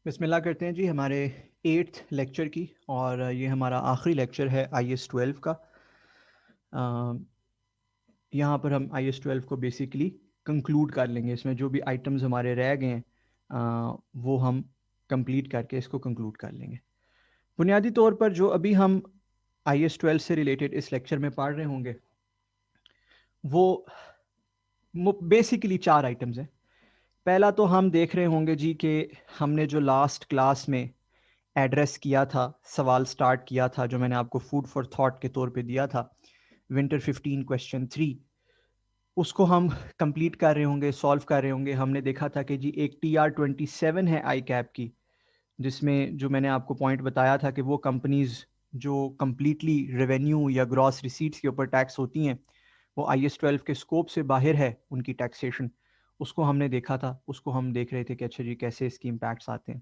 बिस्मिल्लाह करते हैं जी हमारे 8th लेक्चर की। और ये हमारा आखिरी लेक्चर है IS 12 का। यहाँ पर हम IS 12 को बेसिकली कंक्लूड कर लेंगे। इसमें जो भी आइटम्स हमारे रह गए हैं वो हम कंप्लीट करके इसको कंक्लूड कर लेंगे। बुनियादी तौर पर जो अभी हम IS 12 से रिलेटेड इस लेक्चर में पढ़ रहे होंगे वो बेसिकली 4 आइटम्स हैं। पहला तो हम देख रहे होंगे जी कि हमने जो लास्ट क्लास में एड्रेस किया था, सवाल स्टार्ट किया था, जो मैंने आपको फूड फॉर थॉट के तौर पे दिया था, विंटर 15 क्वेश्चन 3, उसको हम कंप्लीट कर रहे होंगे, सॉल्व कर रहे होंगे। हमने देखा था कि जी एक TR27 है आई कैप की, जिसमें जो मैंने आपको पॉइंट बताया था कि वो कंपनीज जो कंप्लीटली रेवेन्यू या ग्रॉस रिसीट्स के ऊपर टैक्स होती हैं वो IS 12 के स्कोप से बाहर है उनकी टैक्सेशन। उसको हमने देखा था, उसको हम देख रहे थे कि अच्छा जी कैसे इसके इम्पैक्ट्स आते हैं।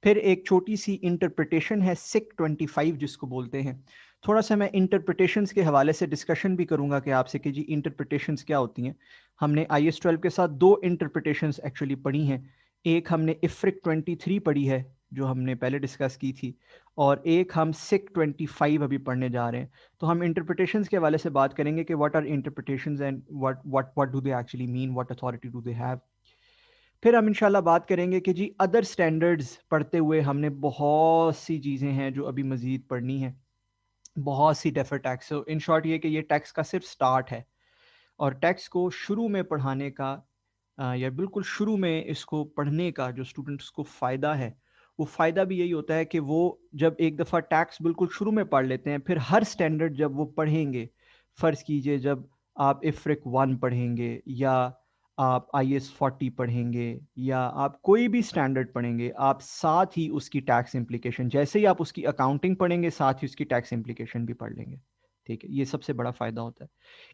फिर एक छोटी सी इंटरप्रिटेशन है सिक 25 जिसको बोलते हैं। थोड़ा सा मैं इंटरप्रिटेशंस के हवाले से डिस्कशन भी करूंगा कि आपसे कि जी इंटरप्रिटेशंस क्या होती हैं। हमने IS 12 के साथ 2 इंटरप्रिटेशंस एक्चुअली पढ़ी हैं। एक हमने इफ्रिक 23 पढ़ी है जो हमने पहले डिस्कस की थी, और एक हम सिक 25 अभी पढ़ने जा रहे हैं। तो हम इंटरप्रिटेशंस के हवाले से बात करेंगे कि what are interpretations and what do they actually mean, what authority do they have. फिर हम इंशाल्लाह बात करेंगे कि जी अदर स्टैंडर्ड्स पढ़ते हुए हमने बहुत सी चीज़ें हैं जो अभी मज़ीद पढ़नी है, बहुत सी defer tax. So in short ये कि ये टैक्स का सिर्फ स्टार्ट है, और टैक्स को शुरू में पढ़ाने का या बिल्कुल शुरू में इसको पढ़ने का जो स्टूडेंट्स को फ़ायदा है, वो फ़ायदा भी यही होता है कि वो जब एक दफ़ा टैक्स बिल्कुल शुरू में पढ़ लेते हैं, फिर हर स्टैंडर्ड जब वो पढ़ेंगे, फ़र्ज़ कीजिए जब आप इफ्रिक 1 पढ़ेंगे, या आप IS 40 पढ़ेंगे, या आप कोई भी स्टैंडर्ड पढ़ेंगे, आप साथ ही उसकी टैक्स इम्प्लीकेशन, जैसे ही आप उसकी अकाउंटिंग पढ़ेंगे साथ ही उसकी टैक्स इम्प्लीकेशन भी पढ़ लेंगे। ठीक है, ये सबसे बड़ा फ़ायदा होता है।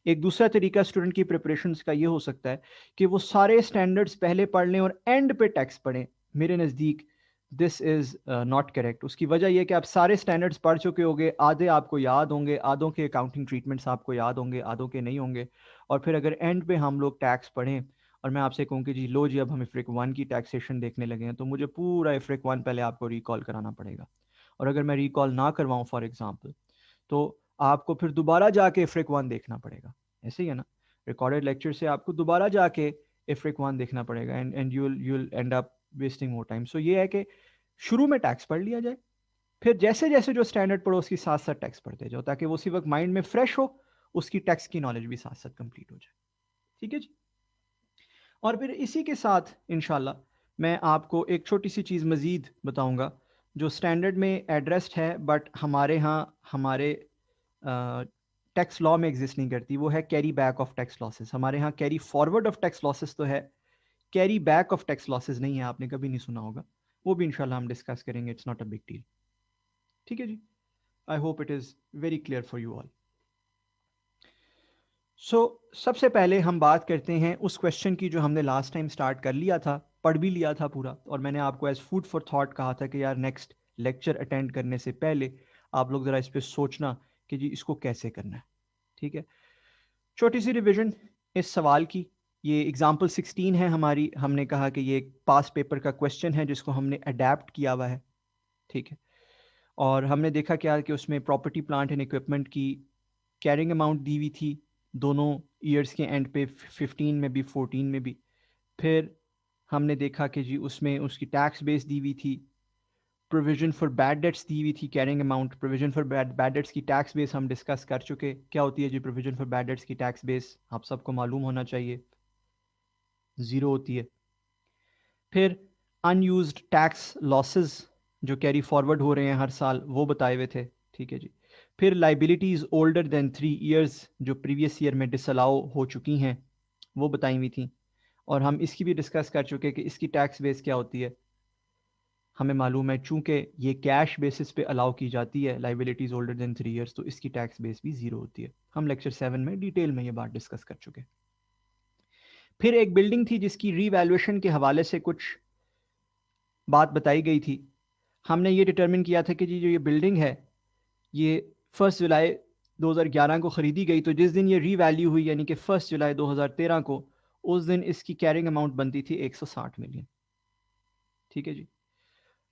एक दूसरा तरीका स्टूडेंट की प्रिपरेशंस का ये हो सकता है कि वो सारे स्टैंडर्ड्स पहले पढ़ लें और एंड पे टैक्स पढ़ें। मेरे नज़दीक दिस इज़ नॉट करेक्ट। उसकी वजह यह कि आप सारे स्टैंडर्ड्स पढ़ चुके होंगे, आधे आपको याद होंगे, आधों के अकाउंटिंग ट्रीटमेंट्स आपको याद होंगे, आधों के नहीं होंगे। और फिर अगर एंड पे हम लोग टैक्स पढ़ें और मैं आपसे कहूँ कि जी लो जी अब हम इफ्रिक 1 की टैक्सेशन देखने लगे हैं, तो मुझे पूरा इफ्रिक 1 पहले आपको रिकॉल कराना पड़ेगा। और अगर मैं रिकॉल ना करवाऊँ फॉर एग्जाम्पल, तो आपको फिर दोबारा जाके इफ्रिक 1 देखना पड़ेगा। ऐसे ही है ना, रिकॉर्डेड लेक्चर से आपको दोबारा जाके इफ्रिक 1 देखना पड़ेगा, and you will end up wasting more time. So ये है कि शुरू में टैक्स पढ़ लिया जाए, फिर जैसे जैसे जो स्टैंडर्ड पढ़ो उसके साथ साथ टैक्स पढ़ते जाओ, ताकि वो उसी वक्त माइंड में फ्रेश हो, उसकी टैक्स की नॉलेज भी साथ साथ कंप्लीट हो जाए। ठीक है जी। और फिर इसी के साथ इंशाल्लाह मैं आपको एक छोटी सी चीज़ मज़ीद बताऊंगा जो स्टैंडर्ड में एड्रेस्ड है, बट हमारे यहाँ हमारे टैक्स लॉ में एग्जिस्ट नहीं करती। वो है carry back of tax losses. हमारे यहाँ carry forward of tax losses तो है, carry back of tax losses नहीं है, आपने कभी नहीं सुना होगा। वो भी इंशाल्लाह हम डिस्कस करेंगे, it's not a big deal. ठीक है जी। I hope it is very clear for you all. So सबसे पहले हम बात करते हैं उस क्वेश्चन की जो हमने लास्ट टाइम स्टार्ट कर लिया था, पढ़ भी लिया था पूरा, और मैंने आपको एज फूड फॉर थॉट कहा था कि यार नेक्स्ट लेक्चर अटेंड करने से पहले आप लोग ज़रा इस पर सोचना कि जी इसको कैसे करना है। ठीक है, छोटी सी रिवीजन इस सवाल की। ये एग्जाम्पल 16 है हमारी। हमने कहा कि ये एक पास पेपर का क्वेश्चन है जिसको हमने अडेप्ट किया हुआ है। ठीक है, और हमने देखा क्या कि उसमें प्रॉपर्टी प्लांट एंड इक्विपमेंट की कैरिंग अमाउंट दी हुई थी दोनों ईयर्स के एंड पे, 15 में भी 14 में भी। फिर हमने देखा कि जी उसमें उसकी टैक्स बेस दी हुई थी, प्रोविजन फॉर बैड डेट्स दी हुई थी, carrying amount, provision for bad dates की टैक्स बेस हम डिस्कस कर चुके। क्या होती है जी प्रोविजन फॉर बैड डेट्स की टैक्स बेस, आप सबको मालूम होना चाहिए, ज़ीरो होती है। फिर अनयूज्ड टैक्स लॉसेस जो कैरी फॉरवर्ड हो रहे हैं हर साल, वो बताए हुए थे। ठीक है जी। फिर लाइबिलिटीज़ ओल्डर देन 3 ईयर्स जो प्रीवियस ईयर में डिसअलाउ हो चुकी हैं, वो बताई हुई थी। और हम इसकी भी डिस्कस कर चुके कि इसकी टैक्स बेस क्या होती है। हमें मालूम है चूंकि ये कैश बेसिस पे अलाउ की जाती है लाइबिलिटीज़ ओल्डर देन 3 ईयर्स, तो इसकी टैक्स बेस भी ज़ीरो होती है। हम लेक्चर 7 में डिटेल में ये बात डिस्कस कर चुके। फिर एक बिल्डिंग थी जिसकी रीवैल्यूएशन के हवाले से कुछ बात बताई गई थी। हमने ये डिटरमिन किया था कि जी जो ये बिल्डिंग है ये 1 जुलाई 2011 को ख़रीदी गई, तो जिस दिन ये रीवैल्यू हुई यानी कि 1 जुलाई 2013 को, उस दिन इसकी कैरिंग अमाउंट बनती थी 160 मिलियन। ठीक है जी।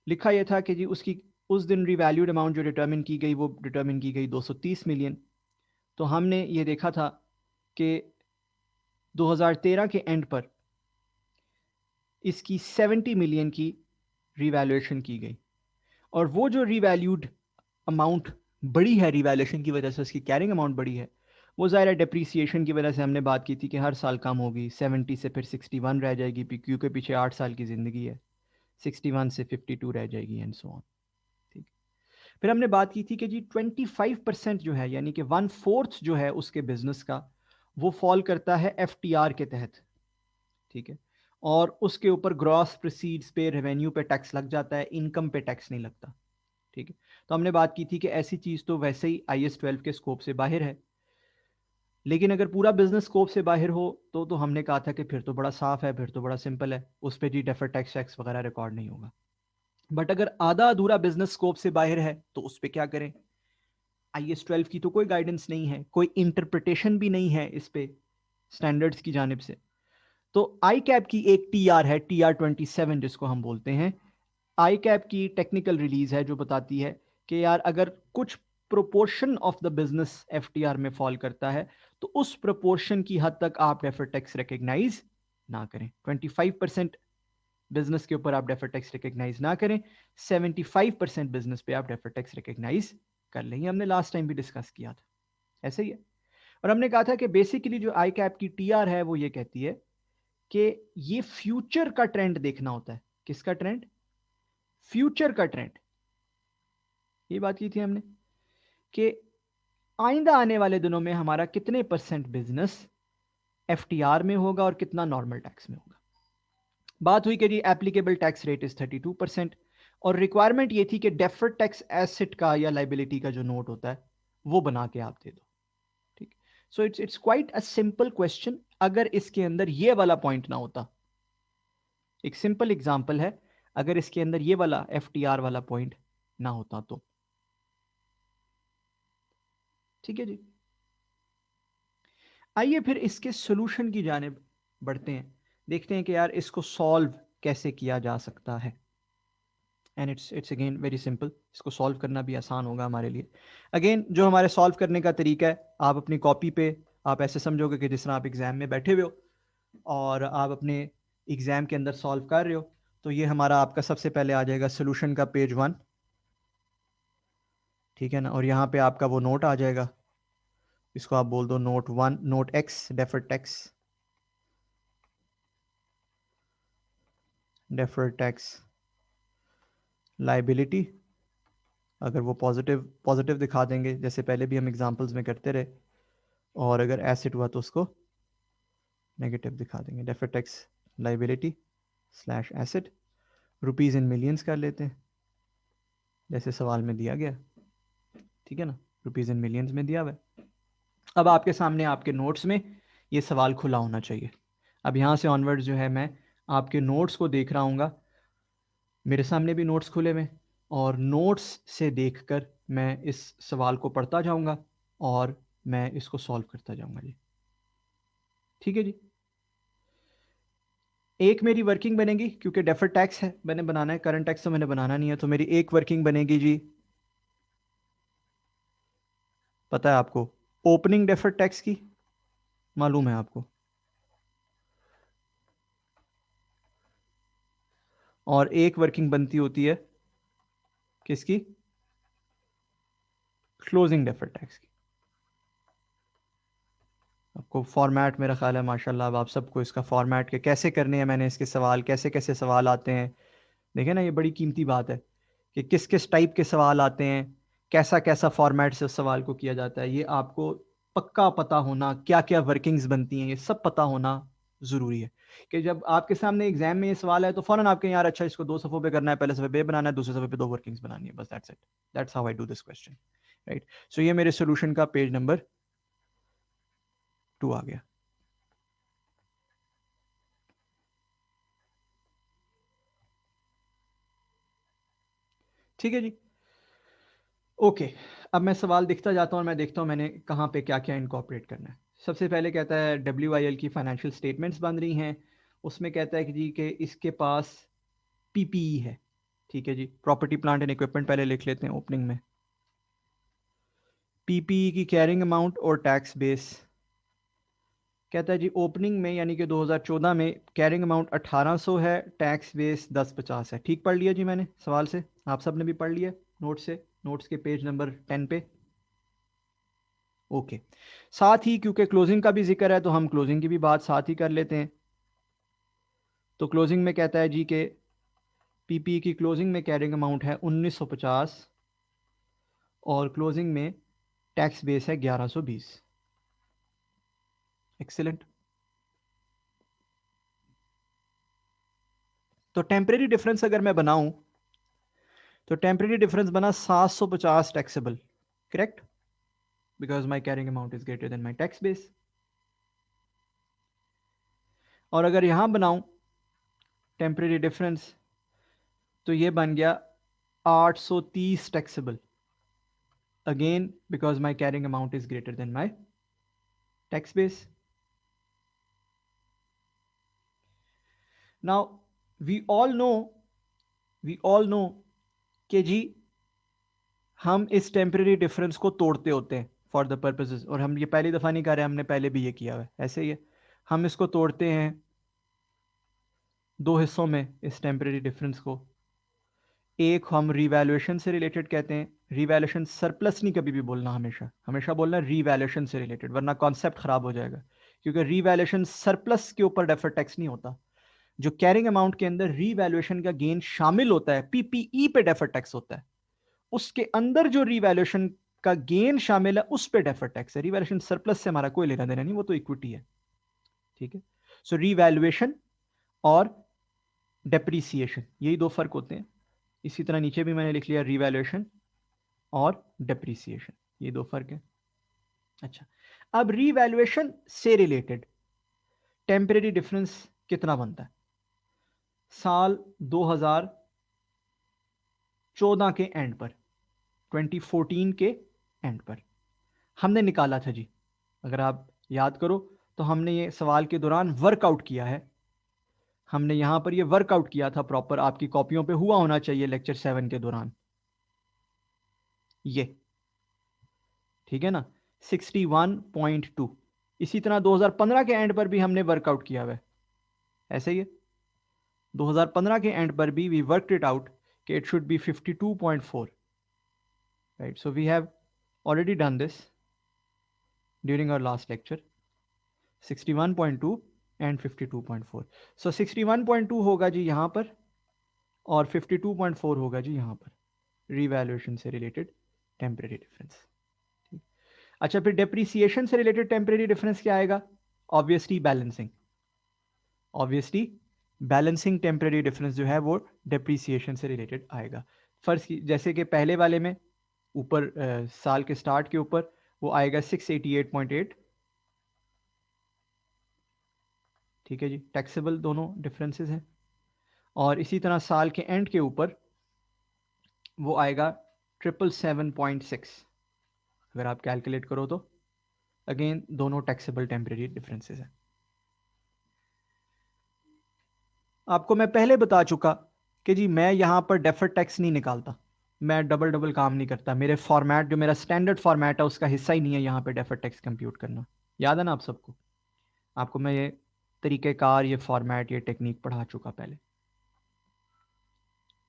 लिखा यह था कि जी उसकी उस दिन रिवैल्यूड अमाउंट जो डिटर्मिन की गई वो डिटर्मिन की गई 230 मिलियन। तो हमने ये देखा था कि 2013 के एंड पर इसकी 70 मिलियन की रिवैल्यूएशन की गई, और वो जो रिवैल्यूड अमाउंट बड़ी है रिवैल्यूएशन की वजह से, उसकी कैरिंग अमाउंट बड़ी है, वो ज़ाहिर है डेप्रीसिएशन की वजह से हमने बात की थी कि हर साल कम होगी, 70 से फिर 61 रह जाएगी, क्योंकि पीछे 8 साल की ज़िंदगी है, 61 से 52 रह जाएगी एंड सो ऑन। ठीक। फिर हमने बात की थी कि जी 25% जो है, यानी कि 1/4 जो है उसके बिजनेस का, वो फॉल करता है FTR के तहत। ठीक है। और उसके ऊपर ग्रॉस प्रोसीड्स पे, रेवेन्यू पे टैक्स लग जाता है, इनकम पे टैक्स नहीं लगता। ठीक है। तो हमने बात की थी कि ऐसी चीज तो वैसे ही IAS 12 के स्कोप से बाहर है, लेकिन अगर पूरा बिजनेस स्कोप से बाहर हो तो हमने कहा था कि फिर तो बड़ा साफ है, फिर तो बड़ा सिंपल है, उस पर जी डेफर टैक्स वैक्स वगैरह रिकॉर्ड नहीं होगा। बट अगर आधा अधूरा बिजनेस स्कोप से बाहर है तो उस पर क्या करें? IAS 12 की तो कोई गाइडेंस नहीं है, कोई इंटरप्रिटेशन भी नहीं है इस पे स्टैंडर्ड्स की जानिब से। तो आई कैप की एक TR है, TR 27 जिसको हम बोलते हैं। आई कैप की टेक्निकल रिलीज है जो बताती है कि यार अगर कुछ proportion of the business FTR में फॉल करता है तो उस प्रोपोर्शन की हद तक आप डेफर टैक्स रिकग्नाइज ना करें। 25% बिजनेस के ऊपर आप डेफर टैक्स रिकग्नाइज ना करें, 75% बिजनेस पे आप डेफर टैक्स रिकग्नाइज कर लें। हमने लास्ट टाइम भी डिस्कस किया था, ऐसे ही है। और हमने कहा था कि बेसिकली जो आई कैप की TR है वो ये कहती है कि ये फ्यूचर का ट्रेंड देखना होता है। किसका ट्रेंड? फ्यूचर का ट्रेंड। ये बात की थी हमने कि आइंदा आने वाले दिनों में हमारा कितने परसेंट बिजनेस FTR में होगा और कितना नॉर्मल टैक्स में होगा। बात हुई कि जी एप्लीकेबल टैक्स रेट इज 32%, और रिक्वायरमेंट ये थी कि डेफर्ड टैक्स एसेट का या लाइबिलिटी का जो नोट होता है वो बना के आप दे दो। ठीक। So it's quite a simple question. अगर इसके अंदर ये वाला पॉइंट ना होता, एक सिंपल एग्जांपल है, अगर इसके अंदर ये वाला FTR वाला पॉइंट ना होता तो। ठीक है जी। आइए फिर इसके सॉल्यूशन की जानिब बढ़ते हैं, देखते हैं कि यार इसको सॉल्व कैसे किया जा सकता है। And it's again very simple, इसको सॉल्व करना भी आसान होगा हमारे लिए। अगेन जो हमारे सॉल्व करने का तरीका है, आप अपनी कॉपी पे आप ऐसे समझोगे कि जिस तरह आप एग्जाम में बैठे हुए हो और आप अपने एग्जाम के अंदर सॉल्व कर रहे हो। तो ये हमारा आपका सबसे पहले आ जाएगा सोल्यूशन का पेज 1। ठीक है ना। और यहाँ पे आपका वो नोट आ जाएगा, इसको आप बोल दो note 1, note X, deferred tax, deferred tax liability. अगर वो पॉजिटिव पॉजिटिव दिखा देंगे जैसे पहले भी हम एग्जांपल्स में करते रहे, और अगर एसेट हुआ तो उसको नेगेटिव दिखा देंगे। Deferred tax liability slash asset, rupees in millions कर लेते हैं जैसे सवाल में दिया गया। ठीक है ना, रुपीज़ इन मिलियंस में दिया हुआ है। अब आपके सामने आपके नोट्स में ये सवाल खुला होना चाहिए। अब यहाँ से ऑनवर्ड्स जो है मैं आपके नोट्स को देख रहा हूँगा, मेरे सामने भी नोट्स खुले हुए, और नोट्स से देखकर मैं इस सवाल को पढ़ता जाऊँगा और मैं इसको सॉल्व करता जाऊँगा जी। ठीक है जी। एक मेरी वर्किंग बनेगी, क्योंकि डेफर्ड टैक्स है मैंने बनाना है, करंट टैक्स तो मैंने बनाना नहीं है, तो मेरी एक वर्किंग बनेगी जी, पता है आपको, ओपनिंग डेफर्ड टैक्स की, मालूम है आपको। और एक वर्किंग बनती होती है किसकी? क्लोजिंग डेफर्ड टैक्स की। आपको फॉर्मेट मेरा ख्याल है माशाल्लाह, अब आप सबको इसका फॉर्मेट के कैसे करने हैं, मैंने इसके सवाल कैसे कैसे सवाल आते हैं, देखें ना, ये बड़ी कीमती बात है कि किस किस टाइप के सवाल आते हैं, कैसा कैसा फॉर्मेट से उस सवाल को किया जाता है। ये आपको पक्का पता होना, क्या क्या वर्किंग्स बनती हैं, ये सब पता होना ज़रूरी है। कि जब आपके सामने एग्जाम में ये सवाल है तो फ़ौरन आपके यार अच्छा इसको 2 सफ़ों पे करना है, पहले सफ़े पे बनाना है, दूसरे सफ़े पे 2 वर्किंग्स बनानी है, बस that's it, that's how I do this question, right. So ये मेरे सोल्यूशन का पेज नंबर 2 आ गया। ठीक है जी। ओके। अब मैं सवाल दिखता जाता हूँ और मैं देखता हूँ मैंने कहाँ पे क्या क्या इनकॉर्पोरेट करना है। सबसे पहले कहता है WIL की फाइनेंशियल स्टेटमेंट्स बन रही हैं, उसमें कहता है कि जी कि इसके पास PPE है। ठीक है जी, प्रॉपर्टी प्लांट एंड इक्विपमेंट पहले लिख लेते हैं ओपनिंग में। पीपीई की कैरिंग अमाउंट और टैक्स बेस कहता है जी ओपनिंग में यानी कि 2014 में कैरिंग अमाउंट 1800 है, टैक्स बेस 1050 है। ठीक पढ़ लिया जी मैंने सवाल से, आप सब ने भी पढ़ लिया नोट से, नोट्स के पेज नंबर 10 पे। ओके, साथ ही क्योंकि क्लोजिंग का भी जिक्र है तो हम क्लोजिंग की भी बात साथ ही कर लेते हैं। तो क्लोजिंग में कहता है जी कि पीपी की क्लोजिंग में कैरिंग अमाउंट है 1950 और क्लोजिंग में टैक्स बेस है 1120। एक्सीलेंट। तो टेम्परेरी डिफरेंस अगर मैं बनाऊं तो टेम्परेरी डिफरेंस बना 750 taxable, correct, because my carrying amount is greater than my tax base. और अगर यहां बनाऊं टेम्परेरी डिफरेंस तो ये बन गया 830 taxable, again because my carrying amount is greater than my tax base. Now we all know कि जी हम इस टेम्परेरी डिफरेंस को तोड़ते होते हैं फॉर द पर्पसेस, और हम ये पहली दफ़ा नहीं कर रहे, हमने पहले भी ये किया हुआ है, ऐसे ही है। हम इसको तोड़ते हैं दो हिस्सों में इस टेम्परेरी डिफरेंस को। एक हम रीवैल्यूएशन से रिलेटेड कहते हैं, रीवैल्यूएशन सरप्लस नहीं कभी भी बोलना, हमेशा हमेशा बोलना रीवैल्यूएशन से रिलेटेड, वरना कॉन्सेप्ट खराब हो जाएगा। क्योंकि रीवैल्यूएशन सरप्लस के ऊपर डेफर्ड टैक्स नहीं होता, जो कैरिंग अमाउंट के अंदर रीवैल्यूएशन का गेन शामिल होता है पीपीई पे डेफर्ड टैक्स होता है, उसके अंदर जो रीवैल्यूएशन का गेन शामिल है उस पे डेफर्ड टैक्स है। रीवैल्यूएशन सरप्लस से हमारा कोई लेना देना नहीं, वो तो इक्विटी है। ठीक है, सो रीवैल्यूएशन और डेप्रीसिएशन यही दो फर्क होते हैं। इसी तरह नीचे भी मैंने लिख लिया रीवैल्यूएशन और डेप्रीसिएशन, ये दो फर्क है। अच्छा, अब रीवैल्यूएशन से रिलेटेड टेम्परेरी डिफरेंस कितना बनता है? साल 2014 के एंड पर, 2014 के एंड पर हमने निकाला था जी। अगर आप याद करो तो हमने ये सवाल के दौरान वर्कआउट किया है, हमने यहां पर ये वर्कआउट किया था प्रॉपर, आपकी कॉपियों पे हुआ होना चाहिए लेक्चर 7 के दौरान ये, ठीक है ना, 61.2। इसी तरह 2015 के एंड पर भी हमने वर्कआउट किया हुआ है, ऐसे ही है। 2015 के एंड पर भी वी वर्कड इट आउट कि it should be 52.4, right. So we have already done this during our last lecture, 61.2 and 52.4। So 61.2 होगा जी यहां पर और 52.4 होगा जी यहां पर, रीवैल्यूएशन से रिलेटेड टेम्परेरी डिफरेंस। अच्छा, फिर डेप्रीसिएशन से रिलेटेड टेम्परेरी डिफरेंस क्या आएगा? Obviously balancing, obviously balancing temporary difference जो है वो डेप्रीसिएशन से रिलेटेड आएगा। फर्स्ट जैसे कि पहले वाले में ऊपर साल के स्टार्ट के ऊपर वो आएगा 688.8, ठीक है जी, टैक्सेबल दोनों डिफरेंसेस हैं। और इसी तरह साल के एंड के ऊपर वो आएगा 777.6, अगर आप कैलकुलेट करो तो अगेन दोनों टैक्सेबल टेम्परेरी डिफरेंसेस हैं। आपको मैं पहले बता चुका कि जी मैं यहां पर डेफर्ड टैक्स नहीं निकालता, मैं डबल डबल काम नहीं करता, मेरे फॉर्मेट जो मेरा स्टैंडर्ड फॉर्मेट है उसका हिस्सा ही नहीं है यहां पे डेफर्ड टैक्स कंप्यूट करना। याद है ना आप सबको? आपको मैं ये तरीक़ेकार, ये फॉर्मेट, ये टेक्निक पढ़ा चुका पहले,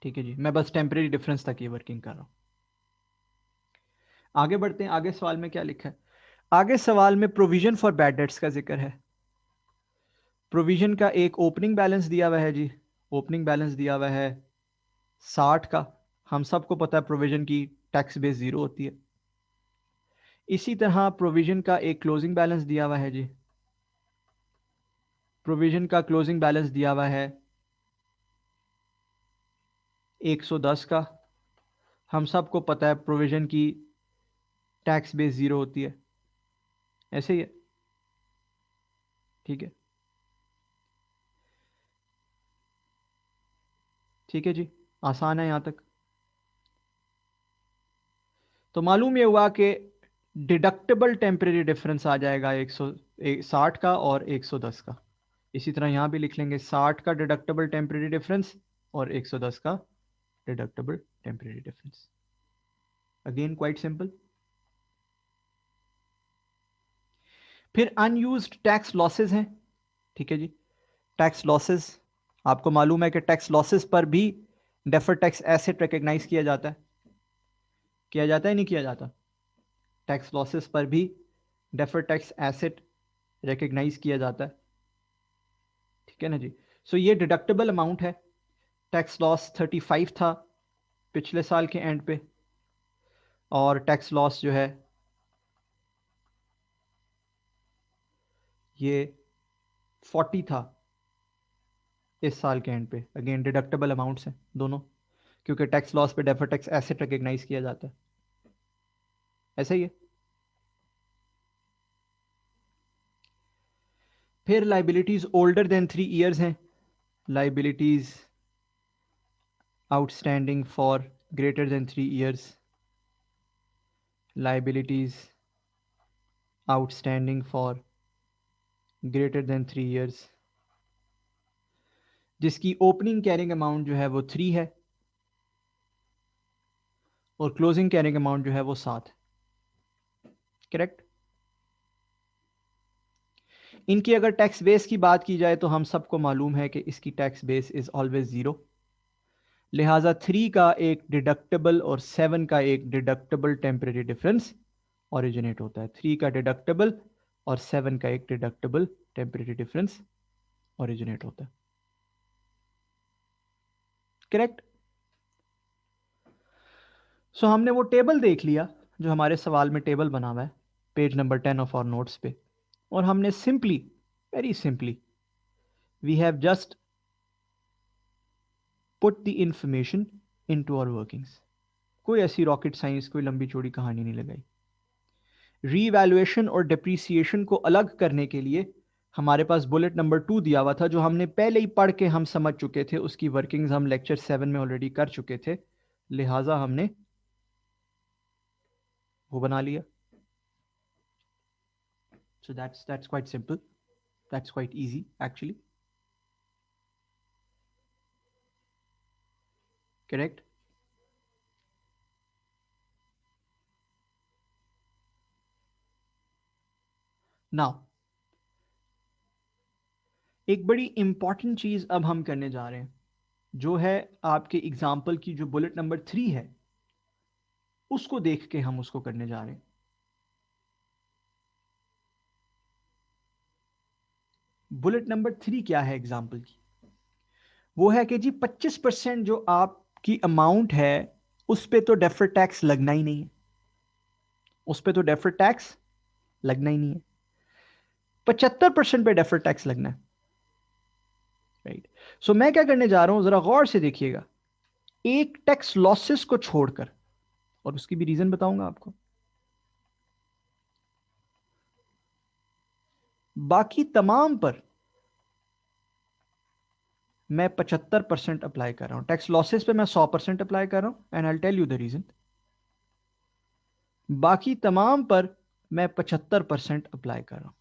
ठीक है जी। मैं बस टेम्परेरी डिफरेंस तक ये वर्किंग कर रहा हूं। आगे बढ़ते हैं, आगे सवाल में क्या लिखा है? आगे सवाल में प्रोविजन फॉर बैड डेट्स का जिक्र है। प्रोविजन का एक ओपनिंग बैलेंस दिया हुआ है जी, ओपनिंग बैलेंस दिया हुआ है 60 का। हम सबको पता है प्रोविजन की टैक्स बेस 0 होती है। इसी तरह प्रोविजन का एक क्लोजिंग बैलेंस दिया हुआ है जी, प्रोविजन का क्लोजिंग बैलेंस दिया हुआ है 110 का। हम सबको पता है प्रोविजन की टैक्स बेस 0 होती है, ऐसे ही है, ठीक है, ठीक है जी, आसान है यहां तक। तो मालूम ये हुआ कि डिडक्टेबल टेम्परेरी डिफरेंस आ जाएगा 160 का और 110 का। इसी तरह यहां भी लिख लेंगे 60 का डिडक्टेबल टेम्परेरी डिफरेंस और 110 का deductible temporary difference. Again quite simple. फिर अनयूज्ड टैक्स लॉसेस हैं, ठीक है जी। टैक्स लॉसेस, आपको मालूम है कि टैक्स लॉसेस पर भी डेफर्ड टैक्स एसेट रिकॉग्नाइज किया जाता है, किया जाता है नहीं किया जाता? टैक्स लॉसेस पर भी डेफर्ड टैक्स एसेट रिकॉग्नाइज किया जाता है, ठीक है ना जी। सो ये डिडक्टेबल अमाउंट है। टैक्स लॉस 35 था पिछले साल के एंड पे, और टैक्स लॉस जो है ये 40 था इस साल के एंड पे। अगेन डिडक्टेबल अमाउंट्स हैं दोनों, क्योंकि टैक्स लॉस पे डेफर्ड टैक्स एसेट रिकॉग्नाइज किया जाता है। ऐसा ही है। फिर लाइबिलिटीज ओल्डर देन 3 ईयर्स हैं। Liabilities outstanding for greater than 3 years. Liabilities outstanding for greater than 3 years, जिसकी ओपनिंग कैरिंग अमाउंट जो है वो 3 है और क्लोजिंग कैरिंग अमाउंट जो है वो 7 है। करेक्ट। इनकी अगर टैक्स बेस की बात की जाए तो हम सबको मालूम है कि इसकी टैक्स बेस इज ऑलवेज 0, लिहाजा 3 का एक डिडक्टेबल और 7 का एक डिडक्टेबल टेम्परेरी डिफरेंस ओरिजिनेट होता है। 3 का डिडक्टेबल और 7 का एक डिडक्टेबल टेम्परेरी डिफरेंस ओरिजिनेट होता है। करेक्ट। सो हमने वो टेबल देख लिया जो हमारे सवाल में टेबल बना हुआ है page number 10 of our notes पे, और हमने simply, very simply, we have just put the information into our workings. कोई ऐसी रॉकेट साइंस, कोई लंबी चौड़ी कहानी नहीं लगाई। रीवैल्यूएशन और डिप्रिसिएशन को अलग करने के लिए हमारे पास बुलेट नंबर 2 दिया हुआ था, जो हमने पहले ही पढ़ के हम समझ चुके थे, उसकी वर्किंग्स हम लेक्चर 7 में ऑलरेडी कर चुके थे, लिहाजा हमने वो बना लिया। So that's quite simple, that's quite easy actually. Correct. Now एक बड़ी इंपॉर्टेंट चीज अब हम करने जा रहे हैं, जो है आपके एग्जाम्पल की जो बुलेट नंबर 3 है, उसको देख के हम उसको करने जा रहे हैं। बुलेट नंबर 3 क्या है एग्जाम्पल की? वो है कि जी 25% जो आपकी अमाउंट है उस पे तो डेफर्ड टैक्स लगना ही नहीं है, उस पे तो डेफर्ड टैक्स लगना ही नहीं है, 75% पे डेफर्ड टैक्स लगना है। राइट। सो मैं क्या करने जा रहा हूं, जरा गौर से देखिएगा। एक टैक्स लॉसेस को छोड़कर, और उसकी भी रीजन बताऊंगा आपको, बाकी तमाम पर मैं 75% अप्लाई कर रहा हूं। टैक्स लॉसेस पे मैं 100% अप्लाई कर रहा हूं, and I tell you the reason. बाकी तमाम पर मैं 75% अप्लाई कर रहा हूं।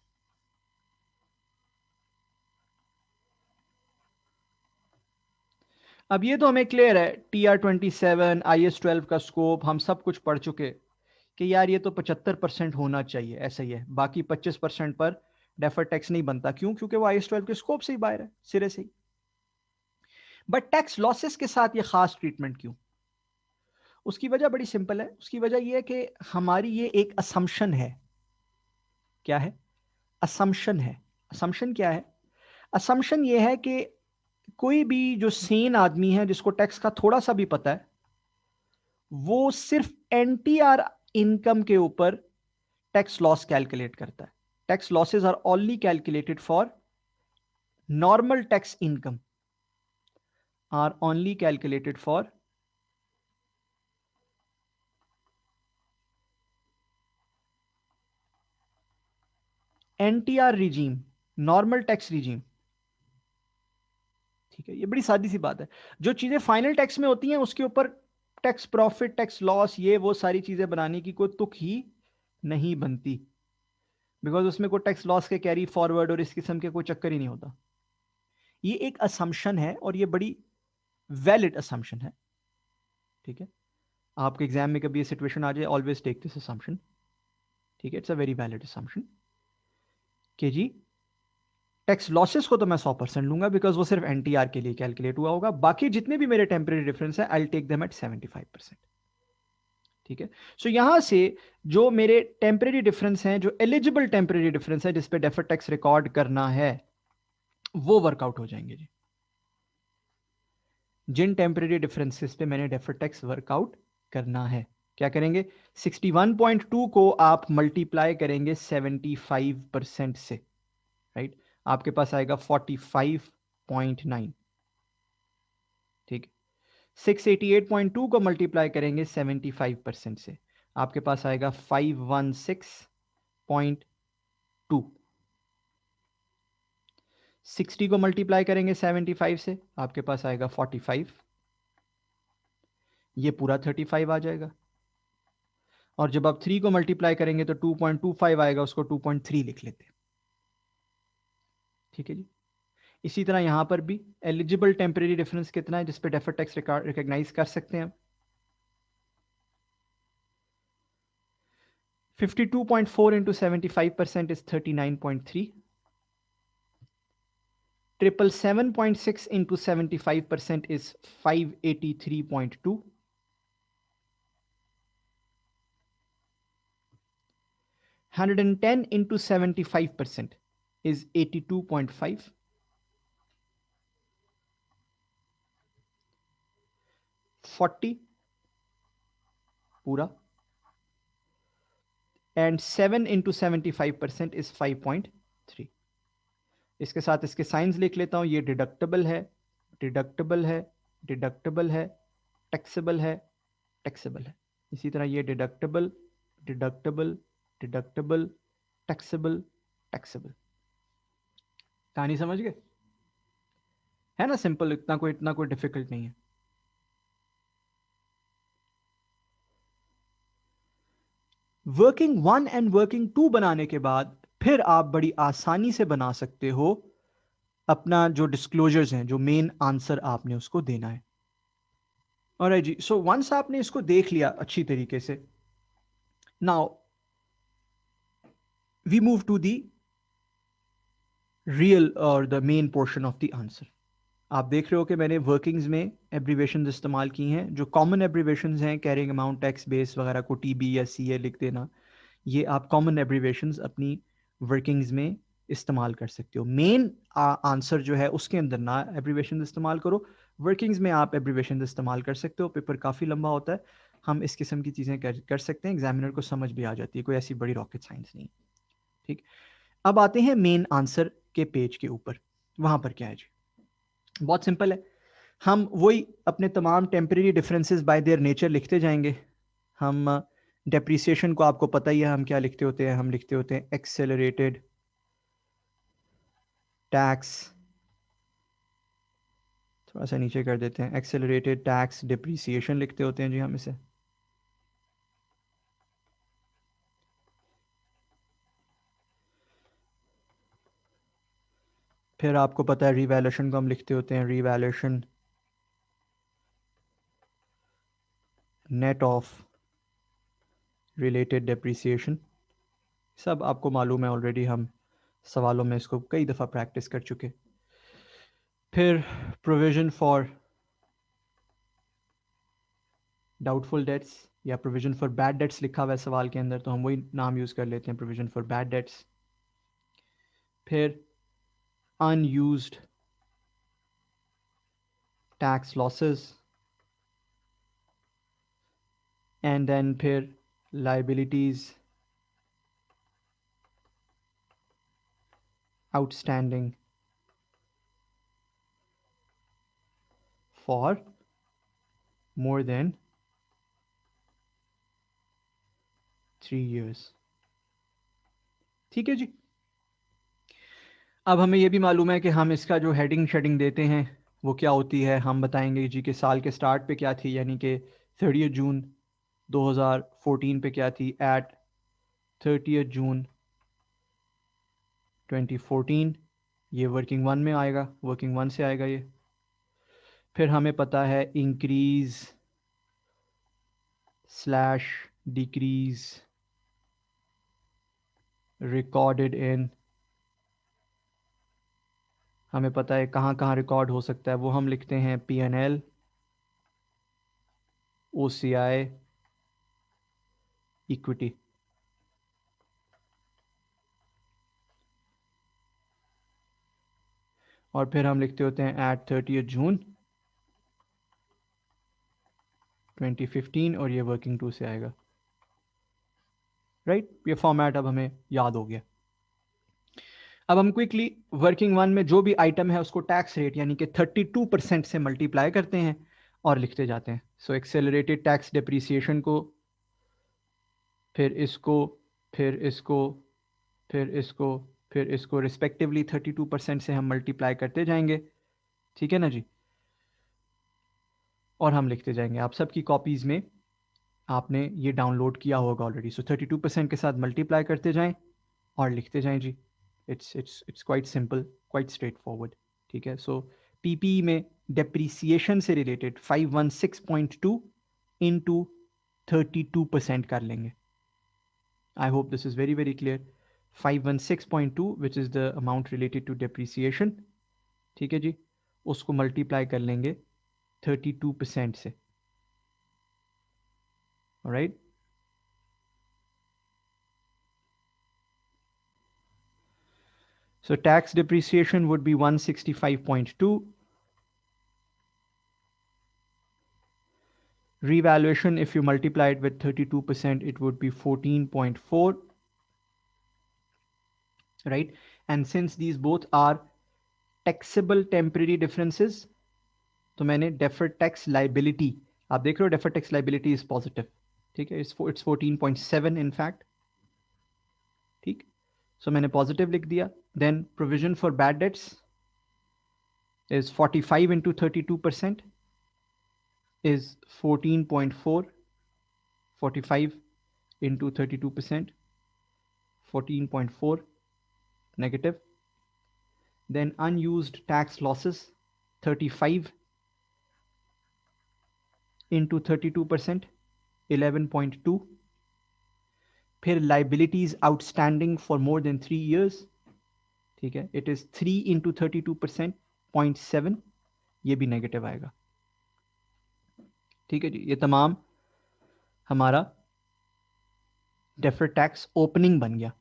अब ये तो हमें क्लियर है, TR-27, IS-12 का स्कोप हम सब कुछ पढ़ चुके कि यार ये तो 75% होना चाहिए, ऐसा ही है। बाकी 25% पर डेफर टैक्स नहीं बनता। क्यों? क्योंकि वो IS-12 के स्कोप से ही बाहर है, सिरे से ही। बट टैक्स लॉसेस के साथ ये खास ट्रीटमेंट क्यों? उसकी वजह बड़ी सिंपल है। उसकी वजह यह है कि हमारी ये एक असम्पशन है। क्या है? असम्पशन है। असम्पशन क्या है? असम्पशन ये है कि कोई भी जो सेन आदमी है जिसको टैक्स का थोड़ा सा भी पता है, वो सिर्फ NTR इनकम के ऊपर टैक्स लॉस कैलकुलेट करता है। Tax losses are only calculated for normal tax income, are only calculated for NTR regime, normal tax regime. ठीक है, ये बड़ी सादी सी बात है। जो चीजें फाइनल टैक्स में होती हैं उसके ऊपर टैक्स प्रॉफिट, टैक्स लॉस, ये वो सारी चीजें बनाने की कोई तुक ही नहीं बनती, बिकॉज उसमें कोई टैक्स लॉस के कैरी फॉरवर्ड और इस किस्म के कोई चक्कर ही नहीं होता। ये एक असम्पशन है और ये बड़ी वैलिड असम्पशन है। ठीक है, आपके एग्जाम में कभी ये सिचुएशन आ जाए, ऑलवेज टेक दिस असम्पशन, ठीक है, it's a very valid assumption कि जी टैक्स लॉसेस को तो मैं 100% लूंगा बिकॉज वो सिर्फ एनटीआर के लिए कैलकुलेट हुआ होगा, बाकी जितने भी मेरे टेम्परेरी डिफरेंस है आई टेक देम एट 75%। ठीक है, सो यहां से जो मेरे टेम्परेरी डिफरेंस हैं, जो एलिजिबल टेम्परेरी डिफरेंस है जिस पे डेफर टैक्स रिकॉर्ड करना है, वो वर्कआउट हो जाएंगे जी। जिन टेम्परेरी डिफरेंसेस पे मैंने डेफर टैक्स वर्कआउट करना है, क्या करेंगे, 61.2 को आप मल्टीप्लाई करेंगे 75% से, राइट, आपके पास आएगा 45.9। ठीक, 688.2 को मल्टीप्लाई करेंगे 75% से, आपके पास आएगा 516.2। 60 को मल्टीप्लाई करेंगे 75 से, आपके पास आएगा 45, ये पूरा 35 आ जाएगा। और जब आप 3 को मल्टीप्लाई करेंगे तो 2.25 आएगा, उसको 2.3 लिख लेते हैं। ठीक है जी, इसी तरह यहां पर भी एलिजिबल टेम्परेरी डिफरेंस कितना है जिस पे डेफर टैक्स रिकॉग्नाइज कर सकते हैं, 52.4 into 75% is 39.3, 777.6 into 75% is 583.2, 110 into 75% is 82.5, 40 पूरा, and 7 into 75% is 5.3। इसके साथ इसके साइंस लिख लेता हूं, ये डिडक्टेबल है, डिडक्टेबल है, डिडक्टेबल है, टैक्सेबल है, टैक्सेबल है। इसी तरह ये deductible, deductible, deductible, taxable, taxable. कहानी समझ गए? है ना सिंपल, इतना कोई डिफिकल्ट नहीं है। वर्किंग 1 एंड वर्किंग 2 बनाने के बाद फिर आप बड़ी आसानी से बना सकते हो अपना जो डिस्क्लोजर्स हैं, जो मेन आंसर आपने उसको देना है। ऑलराइट जी, सो वंस आपने इसको देख लिया अच्छी तरीके से, now we move to the real और the main portion of the answer. आप देख रहे हो कि मैंने वर्किंग्स में एब्रीवेशन इस्तेमाल की हैं, जो कॉमन एब्रीवेशन हैं, कैरिंग अमाउंट, टैक्स बेस वगैरह को टीबी या सीए लिख देना, ये आप कॉमन एब्रीवेशंस अपनी वर्किंग्स में इस्तेमाल कर सकते हो। मेन आंसर जो है उसके अंदर ना एब्रीवेशन इस्तेमाल करो, वर्किंग्स में आप एब्रीवेशन इस्तेमाल कर सकते हो। पेपर काफ़ी लंबा होता है, हम इस किस्म की चीज़ें कर सकते हैं, एग्जामिनर को समझ भी आ जाती है, कोई ऐसी बड़ी रॉकेट साइंस नहीं। ठीक, अब आते हैं मेन आंसर के पेज के ऊपर, वहाँ पर क्या है जी, बहुत सिंपल है, हम वही अपने तमाम temporary differences bye their nature लिखते जाएंगे। हम डेप्रिसिएशन को आपको पता ही है हम क्या लिखते होते हैं, हम लिखते होते हैं एक्सेलरेटेड टैक्स, थोड़ा सा नीचे कर देते हैं, एक्सेलरेटेड टैक्स डिप्रिसिएशन लिखते होते हैं जी हम इसे। फिर आपको पता है रिवैल्यूएशन को हम लिखते होते हैं revaluation net of related depreciation. सब आपको मालूम है ऑलरेडी, हम सवालों में इसको कई दफ़ा प्रैक्टिस कर चुके। फिर प्रोविजन फॉर डाउटफुल डेट्स या प्रोविजन फॉर बैड डेट्स लिखा हुआ है सवाल के अंदर, तो हम वही नाम यूज़ कर लेते हैं, प्रोविजन फॉर बैड डेट्स। फिर unused tax losses, and then फिर liabilities outstanding for more than 3 years। ठीक है जी, अब हमें यह भी मालूम है कि हम इसका जो हेडिंग शेडिंग देते हैं वो क्या होती है। हम बताएंगे जी कि साल के स्टार्ट पे क्या थी, यानी कि 30 जून 2014 पे क्या थी, एट 30 जून 2014, ये वर्किंग 1 में आएगा, वर्किंग 1 से आएगा ये। फिर हमें पता है increase slash decrease recorded in, हमें पता है कहाँ कहाँ रिकॉर्ड हो सकता है, वो हम लिखते हैं P&L, OCI, इक्विटी। और फिर हम लिखते होते हैं एट 30 जून 2015, और ये वर्किंग टू से आएगा। राइट, ये फॉर्मेट अब हमें याद हो गया। अब हम क्विकली वर्किंग वन में जो भी आइटम है उसको टैक्स रेट यानी कि 32% से मल्टीप्लाई करते हैं और लिखते जाते हैं। सो एक्सेलरेटेड टैक्स डिप्रिसिएशन को, फिर इसको, फिर इसको, फिर इसको, फिर इसको रिस्पेक्टिवली 32% से हम मल्टीप्लाई करते जाएंगे। ठीक है ना जी, और हम लिखते जाएंगे। आप सबकी कॉपीज़ में आपने ये डाउनलोड किया होगा ऑलरेडी। सो 32% के साथ मल्टीप्लाई करते जाएं और लिखते जाएं जी। It's quite simple, quite straightforward. ठीक है, सो पीपीई में डेप्रीसिएशन से रिलेटेड 516.2 इंटू 32% कर लेंगे। I hope this is very very clear. 516.2 which is the amount related to depreciation. ठीक है जी, उसको मल्टीप्लाई कर लेंगे 32% से। Alright, so tax depreciation would be 165.2. Revaluation, if you multiply it with 32%, it would be 14.4. Right, and since these both are taxable temporary differences, तो मैंने deferred tax liability, आप देख रहे हो deferred tax liability is positive. ठीक है, it's 14.7 in fact. ठीक, so मैंने positive लिख दिया. Then provision for bad debts is 45 into 32% is 14.4. 45 into 32%, 14.4 negative. Then unused tax losses, 35 into 32%, 11.2. फिर liabilities outstanding for more than 3 years, ठीक है, it is 3 into 32%, 0.7, ये भी नेगेटिव आएगा। ठीक है जी, ये तमाम हमारा डेफर्ड टैक्स ओपनिंग बन गया।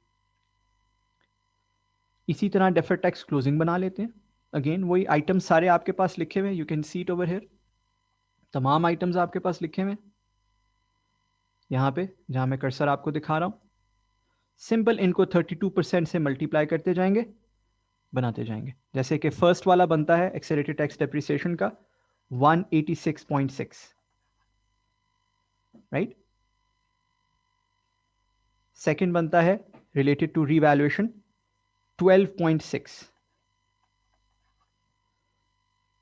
इसी तरह डेफर्ड टैक्स क्लोजिंग बना लेते हैं। अगेन वही आइटम सारे आपके पास लिखे हुए हैं, you can see it over here. तमाम आइटम्स आपके पास लिखे हुए हैं यहाँ पे जहाँ मैं कर्सर आपको दिखा रहा हूँ। सिंपल इनको 32% से मल्टीप्लाई करते जाएंगे, बनाते जाएंगे। जैसे कि फर्स्ट वाला बनता है एक्सेलरेटेड टैक्स डेप्रिसिएशन का 186.6, राइट। सेकंड बनता है रिलेटेड टू रीवैल्यूएशन 12.6।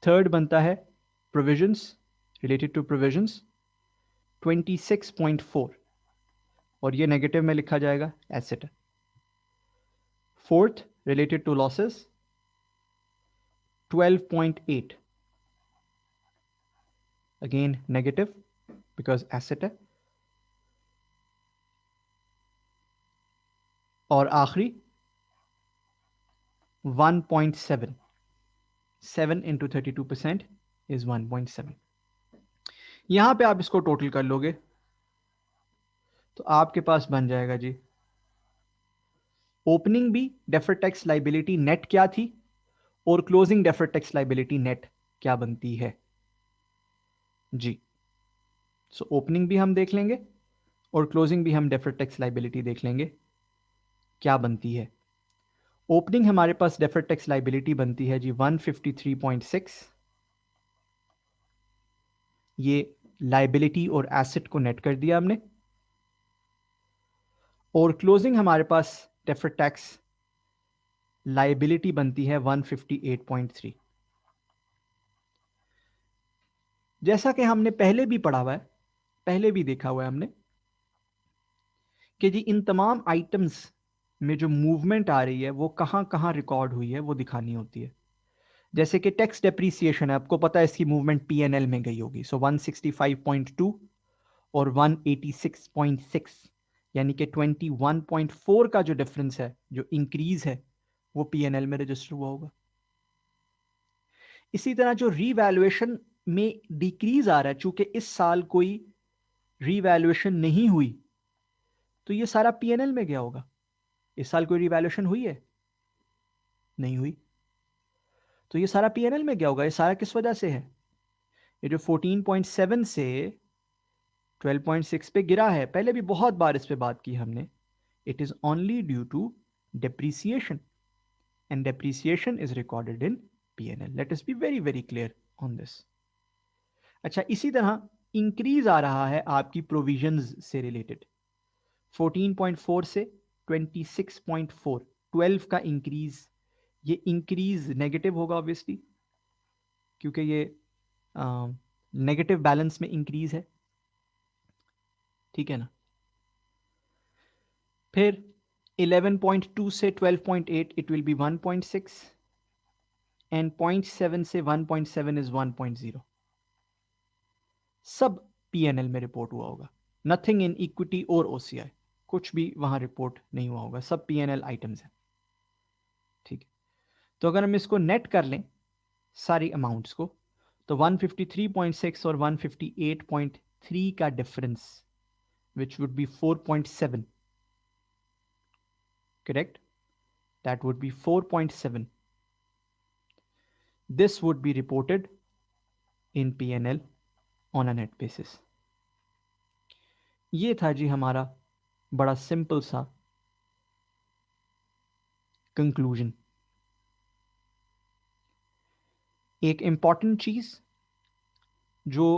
थर्ड बनता है प्रोविजंस, रिलेटेड टू प्रोविजंस 26.4, और ये नेगेटिव में लिखा जाएगा asset. Fourth related to losses 12.8, again negative because asset है। और आखिरी 1.7, 7 into 32% is 1.7। यहां पे आप इसको टोटल कर लोगे तो आपके पास बन जाएगा जी ओपनिंग भी डेफर्ड टैक्स लाइबिलिटी नेट क्या थी और closing deferred tax liability net क्या बनती है जी। सो ओपनिंग भी हम देख लेंगे और क्लोजिंग भी हम डेफर्ड टैक्स लाइबिलिटी देख लेंगे क्या बनती है। ओपनिंग हमारे पास डेफर्ड टैक्स लाइबिलिटी बनती है जी 153.6। ये लाइबिलिटी और एसेट को नेट कर दिया हमने। और क्लोजिंग हमारे पास डेफर्ड टैक्स लाइबिलिटी बनती है 158.3। जैसा कि हमने पहले भी पढ़ा हुआ है, पहले भी देखा हुआ है हमने कि जी इन तमाम आइटम्स में जो मूवमेंट आ रही है वो कहां कहां रिकॉर्ड हुई है वो दिखानी होती है। जैसे कि टैक्स डेप्रीसिएशन है, आपको पता है इसकी मूवमेंट पीएनएल में गई होगी। सो 165.2 और 186.6, यानी कि 21.4 का जो डिफरेंस है, जो इंक्रीज है, वो पीएनएल में रजिस्टर हुआ होगा। इसी तरह जो रीवैल्यूएशन में डिक्रीज आ रहा है, चूंकि इस साल कोई रीवैल्यूएशन नहीं हुई, तो ये सारा पीएनएल में गया होगा। इस साल कोई रीवैल्यूएशन हुई है? नहीं हुई, तो ये सारा पीएनएल में गया होगा। ये सारा किस वजह से है? ये जो 14.7 से 12.6 पे गिरा है, पहले भी बहुत बार इस पे बात की हमने, it is only due to depreciation, and depreciation is recorded in P&L. Let us be very very clear on this. अच्छा, इसी तरह इंक्रीज आ रहा है आपकी प्रोविजंस से रिलेटेड, 14.4 से 26.4, 12 का इंक्रीज। ये इंक्रीज नेगेटिव होगा ऑब्वियसली, क्योंकि ये नेगेटिव बैलेंस में इंक्रीज है, ठीक है ना। फिर 11.2 से 12.8 इट विल बी 1.6, एंड 0.7 से 1.7 इज 1.0। सब पीएनएल में रिपोर्ट हुआ होगा, नथिंग इन इक्विटी और ओसीआई, कुछ भी वहां रिपोर्ट नहीं हुआ होगा, सब पीएनएल आइटम्स हैं, ठीक है। तो अगर हम इसको नेट कर लें सारी अमाउंट्स को, तो 153.6 और 158.3 का difference, which would be 4.7, correct, that would be 4.7, this would be reported in P&L on a net basis. ये था जी हमारा बड़ा सिंपल सा कंक्लूजन। एक इंपॉर्टेंट चीज जो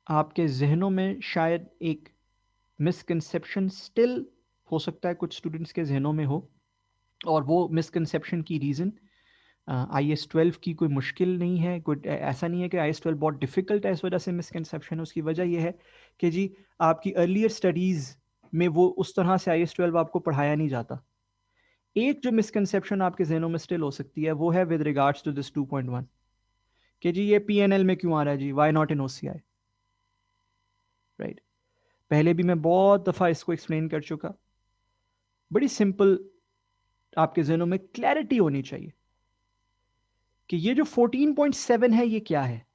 आपके जहनों में शायद एक मिसकंसेप्शन स्टिल हो सकता है कुछ स्टूडेंट्स के जहनों में हो, और वो मिसकंसेप्शन की रीज़न IS-12 की कोई मुश्किल नहीं है, कोई ऐसा नहीं है कि IS-12 बहुत डिफ़िकल्ट है इस वजह से मिसकंसेप्शन है। उसकी वजह यह है कि जी आपकी अर्लियर स्टडीज़ में वो उस तरह से IS-12 आपको पढ़ाया नहीं जाता। एक जो मिसकंसेप्शन आपके जहनों में स्टिल हो सकती है वो है विद रिगार्ड्स टू दिस 2.1 कि जी ये PNL में क्यों आ रहा है जी, why not in OCI, right. पहले भी मैं बहुत दफ़ा इसको एक्सप्लेन कर चुका। बड़ी सिंपल आपके जहनों में क्लैरिटी होनी चाहिए कि ये जो 14.7 है ये क्या है।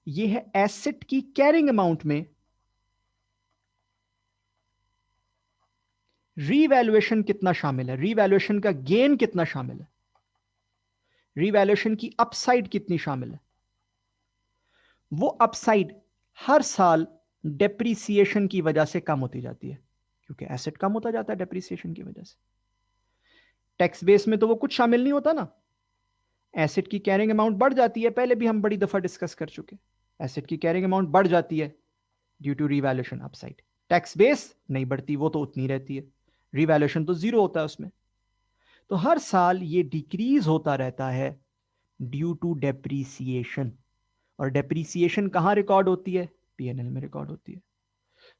ये है एसेट की कैरिंग अमाउंट में रीवैल्यूएशन कितना शामिल है, रीवैल्यूएशन का गेन कितना शामिल है, रीवैल्यूएशन की अपसाइड कितनी शामिल है। वो अपसाइड हर साल डेप्रीसिएशन की वजह से कम होती जाती है, क्योंकि एसेट कम होता जाता है डेप्रीसिएशन की वजह से। टैक्स बेस में तो वो कुछ शामिल नहीं होता ना, एसेट की कैरिंग अमाउंट बढ़ जाती है, पहले भी हम बड़ी दफा डिस्कस कर चुके। एसेट की कैरिंग अमाउंट बढ़ जाती है due to revaluation upside, tax base नहीं बढ़ती, वो तो उतनी रहती है, रीवैल्यूएशन तो जीरो होता है उसमें। तो हर साल ये डिक्रीज होता रहता है ड्यू टू डेप्रीसिएशन, और डेप्रीसिएशन कहां रिकॉर्ड होती है? पीएनएल में रिकॉर्ड होती है।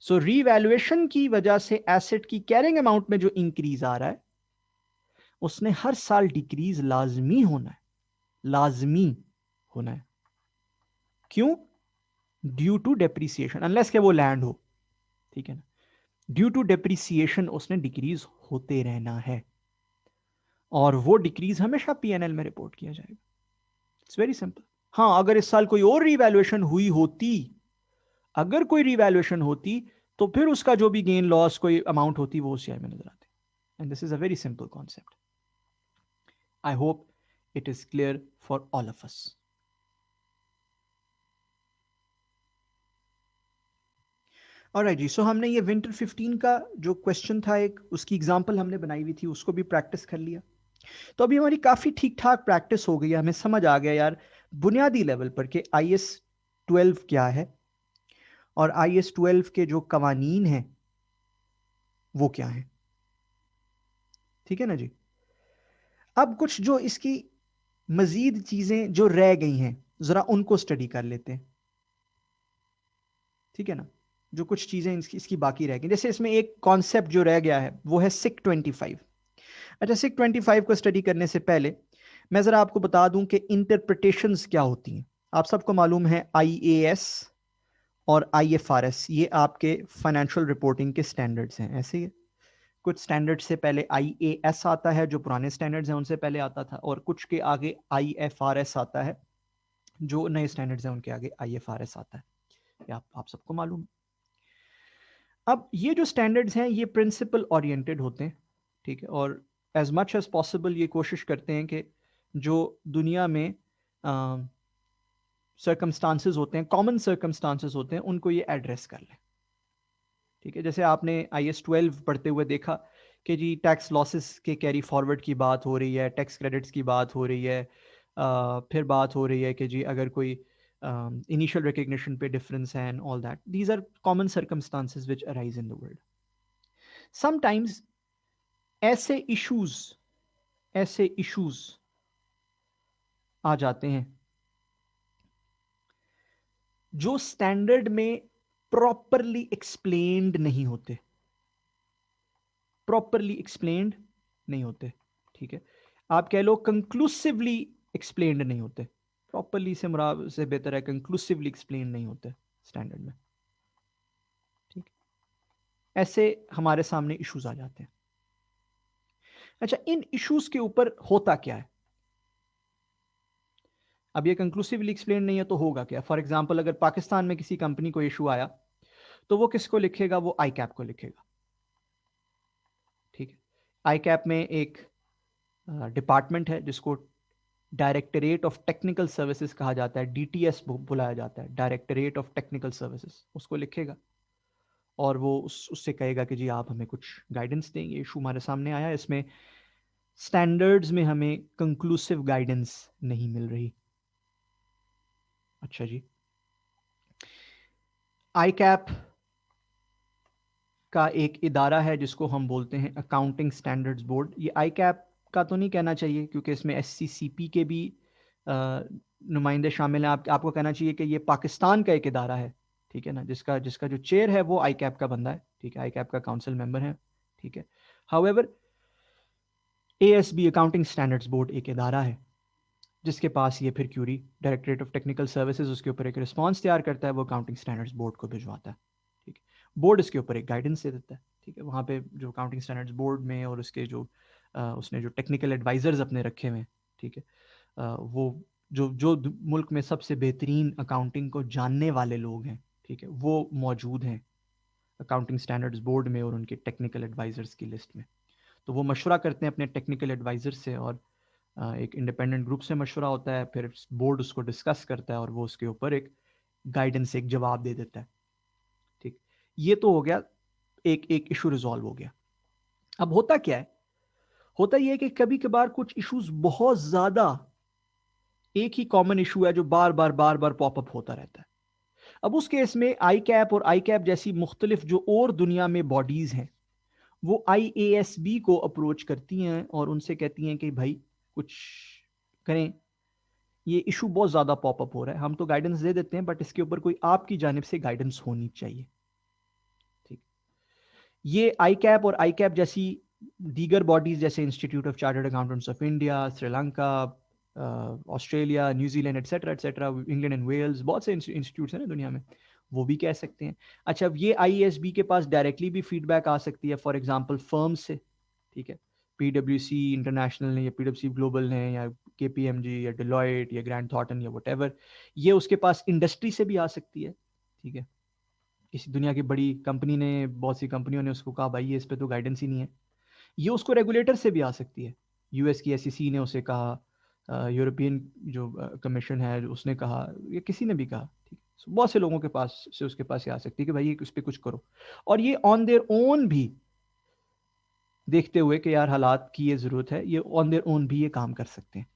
सो रीवैल्यूएशन की वजह से एसेट की कैरिंग अमाउंट में जो इंक्रीज आ रहा है उसने हर साल डिक्रीज लाजमी होना है, लाजमी होना है। क्यों? ड्यू टू डेप्रीसिएशन, अनलेस के वो लैंड हो, ठीक है ना। ड्यू टू डेप्रीसिएशन उसने डिक्रीज होते रहना है, और वो डिक्रीज हमेशा पीएनएल में रिपोर्ट किया जाएगा। It's very simple. हाँ, अगर इस साल कोई और रीवैल्यूएशन हुई होती, अगर कोई रीवैल्यूएशन होती, तो फिर उसका जो भी गेन लॉस कोई अमाउंट होती वो OCI में नजर आती। And this is a very simple concept. I hope it is clear for all of us. Alright जी, सो हमने ये विंटर 15 का जो क्वेश्चन था एक, उसकी एग्जांपल हमने बनाई हुई थी, उसको भी प्रैक्टिस कर लिया। तो अभी हमारी काफ़ी ठीक ठाक प्रैक्टिस हो गई है, हमें समझ आ गया यार बुनियादी लेवल पर कि IS-12 क्या है और IS-12 के जो कवानीन हैं वो क्या है, ठीक है ना जी। अब कुछ जो इसकी मजीद चीज़ें जो रह गई हैं ज़रा उनको स्टडी कर लेते हैं, ठीक है ना। जो कुछ चीज़ें इसकी बाकी रह गई, जैसे इसमें एक कॉन्सेप्ट जो रह गया है वो है सिक 25। अच्छा, सिक 25 को स्टडी करने से पहले मैं ज़रा आपको बता दूं कि इंटरप्रिटेशंस क्या होती हैं। आप सबको मालूम है IAS और IFRS, ये आपके फाइनेंशियल रिपोर्टिंग के स्टैंडर्ड्स हैं। ऐसे ही है। कुछ स्टैंडर्ड से पहले IAS आता है, जो पुराने स्टैंडर्ड्स हैं उनसे पहले आता था, और कुछ के आगे IFRS आता है, जो नए स्टैंडर्ड्स हैं उनके आगे IFRS आता है। ये आप सबको मालूम है। अब ये जो स्टैंडर्ड्स हैं ये प्रिंसिपल ओरिएंटेड होते हैं, ठीक है, और एज मच एज पॉसिबल ये कोशिश करते हैं कि जो दुनिया में सर्कमस्टांसेस होते हैं, कॉमन सर्कमस्टांसेस होते हैं, उनको ये एड्रेस कर लें। ठीक है, जैसे आपने IAS 12 पढ़ते हुए देखा कि जी टैक्स लॉसेस के कैरी फॉरवर्ड की बात हो रही है, टैक्स क्रेडिट्स की बात हो रही है, फिर बात हो रही है कि जी अगर कोई इनिशियल रिकग्निशन पे डिफरेंस है and all that, these are common circumstances which arise in the world. Sometimes ऐसे इश्यूज आ जाते हैं जो स्टैंडर्ड में प्रॉपरली एक्सप्लेन्ड नहीं होते, प्रॉपरली एक्सप्लेन्ड नहीं होते। ठीक है, आप कह लो कंक्लूसिवली एक्सप्लेन्ड नहीं होते। प्रॉपरली से मुराद से बेहतर है कंक्लूसिवली एक्सप्लेन नहीं होते स्टैंडर्ड में। ठीक, ऐसे हमारे सामने इश्यूज आ जाते हैं। अच्छा, इन इश्यूज के ऊपर होता क्या है? अब ये कंक्लूसिवली एक्सप्लेन नहीं है तो होगा क्या? फॉर एग्जाम्पल, अगर पाकिस्तान में किसी कंपनी को इशू आया तो वो किसको लिखेगा? वो ICAP को लिखेगा। ठीक है, ICAP में एक डिपार्टमेंट है जिसको डायरेक्टरेट ऑफ टेक्निकल सर्विसेज कहा जाता है, DTS बुलाया जाता है, डायरेक्टरेट ऑफ टेक्निकल सर्विसेज। उसको लिखेगा और वो उससे कहेगा कि जी आप हमें कुछ गाइडेंस दें, ये इशू हमारे सामने आया, इसमें स्टैंडर्ड्स में हमें कंक्लूसिव गाइडेंस नहीं मिल रही। अच्छा जी, ICAP का एक इदारा है जिसको हम बोलते हैं अकाउंटिंग स्टैंडर्ड्स बोर्ड। ये ICAP का तो नहीं कहना चाहिए क्योंकि इसमें SCCP के भी नुमाइंदे शामिल हैं। आपको कहना चाहिए कि ये पाकिस्तान का एक इदारा है, ठीक है ना, जिसका जिसका जो चेयर है वो ICAP का बंदा है। ठीक है, ICAP का काउंसिल मेंबर है। ठीक है, however ASB accounting standards board एक इदारा है जिसके पास ये फिर query, directorate of technical services उसके ऊपर एक रिस्पॉन्स तैयार करता है, वो अकाउंटिंग स्टैंडर्ड्स बोर्ड को भिजवाता है। ठीक है, बोर्ड इसके ऊपर एक गाइडेंस दे देता है। ठीक है, वहाँ पे जो अकाउंटिंग स्टैंडर्ड्स बोर्ड में और उसके जो उसने जो टेक्निकल एडवाइजर्स अपने रखे हुए हैं, ठीक है, वो जो मुल्क में सबसे बेहतरीन अकाउंटिंग को जानने वाले लोग हैं, ठीक है, वो मौजूद हैं अकाउंटिंग स्टैंडर्ड्स बोर्ड में और उनके टेक्निकल एडवाइजर्स की लिस्ट में। तो वो मशवरा करते हैं अपने टेक्निकल एडवाइजर से, और एक इंडिपेंडेंट ग्रुप से मशवरा होता है, फिर बोर्ड उसको डिस्कस करता है और वो उसके ऊपर एक गाइडेंस, एक जवाब दे देता है। ठीक, ये तो हो गया, एक एक इशू रिजॉल्व हो गया। अब होता क्या है? होता यह है कि कभी कभार कुछ इश्यूज बहुत ज्यादा, एक ही कॉमन इशू है जो बार बार बार बार पॉपअप होता रहता है। अब उस केस में ICAP और ICAP जैसी मुख्तलिफ जो और दुनिया में बॉडीज हैं वो IASB को अप्रोच करती हैं और उनसे कहती हैं कि भाई कुछ करें, ये इशू बहुत ज्यादा पॉपअप हो रहा है, हम तो गाइडेंस दे देते हैं बट इसके ऊपर कोई आपकी जानिब से गाइडेंस होनी चाहिए। ठीक, ये ICAP और ICAP जैसी दीगर बॉडीज जैसे institute of chartered accountants of India, Sri Lanka, Australia, New Zealand etcetera etcetera, England and Wales, बहुत से इंस्टीट्यूट्स हैं ना दुनिया में, वो भी कह सकते हैं। अच्छा, अब ये IASB के पास डायरेक्टली भी फीडबैक आ सकती है, फॉर एग्जांपल फर्म से। ठीक है, PwC इंटरनेशनल ने या PwC ग्लोबल ने या KPMG या डिलॉयट या ग्रैंड थॉर्टन या व्हाटएवर, ये उसके पास इंडस्ट्री से भी आ सकती है। ठीक है, किसी दुनिया की बड़ी कंपनी ने, बहुत सी कंपनियों ने उसको कहा भाई ये इस पे तो गाइडेंस ही नहीं है। ये उसको रेगुलेटर से भी आ सकती है। US की SEC ने उसे कहा, यूरोपियन जो कमीशन है उसने कहा, या किसी ने भी कहा। ठीक है, so, बहुत से लोगों के पास से उसके पास ये आ सकती है कि भाई ये उस पर कुछ करो, और ये ऑन देयर ओन भी देखते हुए कि यार हालात की ये जरूरत है, ये ऑन देयर ओन भी ये काम कर सकते हैं।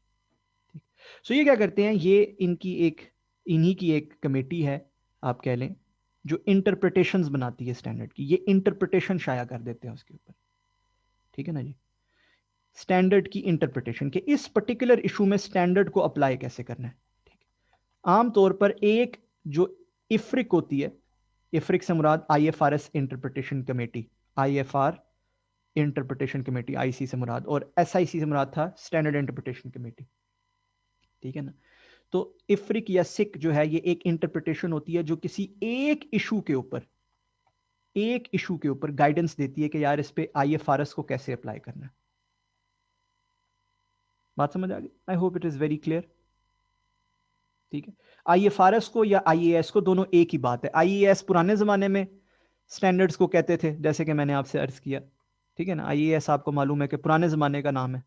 ठीक, सो ये क्या करते हैं, ये इन्हीं की एक कमेटी है, आप कह लें, जो इंटरप्रिटेशंस बनाती है स्टैंडर्ड की, ये इंटरप्रिटेशन शाया कर देते हैं उसके ऊपर। ठीक है ना जी, स्टैंडर्ड की इंटरप्रिटेशन के इस पर्टिकुलर इशू में स्टैंडर्ड को अप्लाई कैसे करना है। ठीक है, आमतौर पर एक जो इफ्रिक होती है, इफ्रिक से मुराद IFRS interpretation committee, IFR interpretation committee, IC से मुराद, और SIC से मुराद था स्टैंडर्ड इंटरप्रिटेशन कमेटी। ठीक है ना, तो इफ्रिक या सिक जो है ये एक इंटरप्रिटेशन होती है जो किसी एक इशू के ऊपर गाइडेंस देती है कि यार इस पे आईएफआरएस को कैसे अप्लाई करना है। बात समझ आ गई? I hope it is very clear. ठीक है, आईएफआरएस को या आईएएस को दोनों एक ही बात है। आईएएस पुराने जमाने में स्टैंडर्ड्स को कहते थे, जैसे कि मैंने आपसे अर्ज किया, ठीक है ना। आईएएस आपको मालूम है कि पुराने जमाने का नाम है,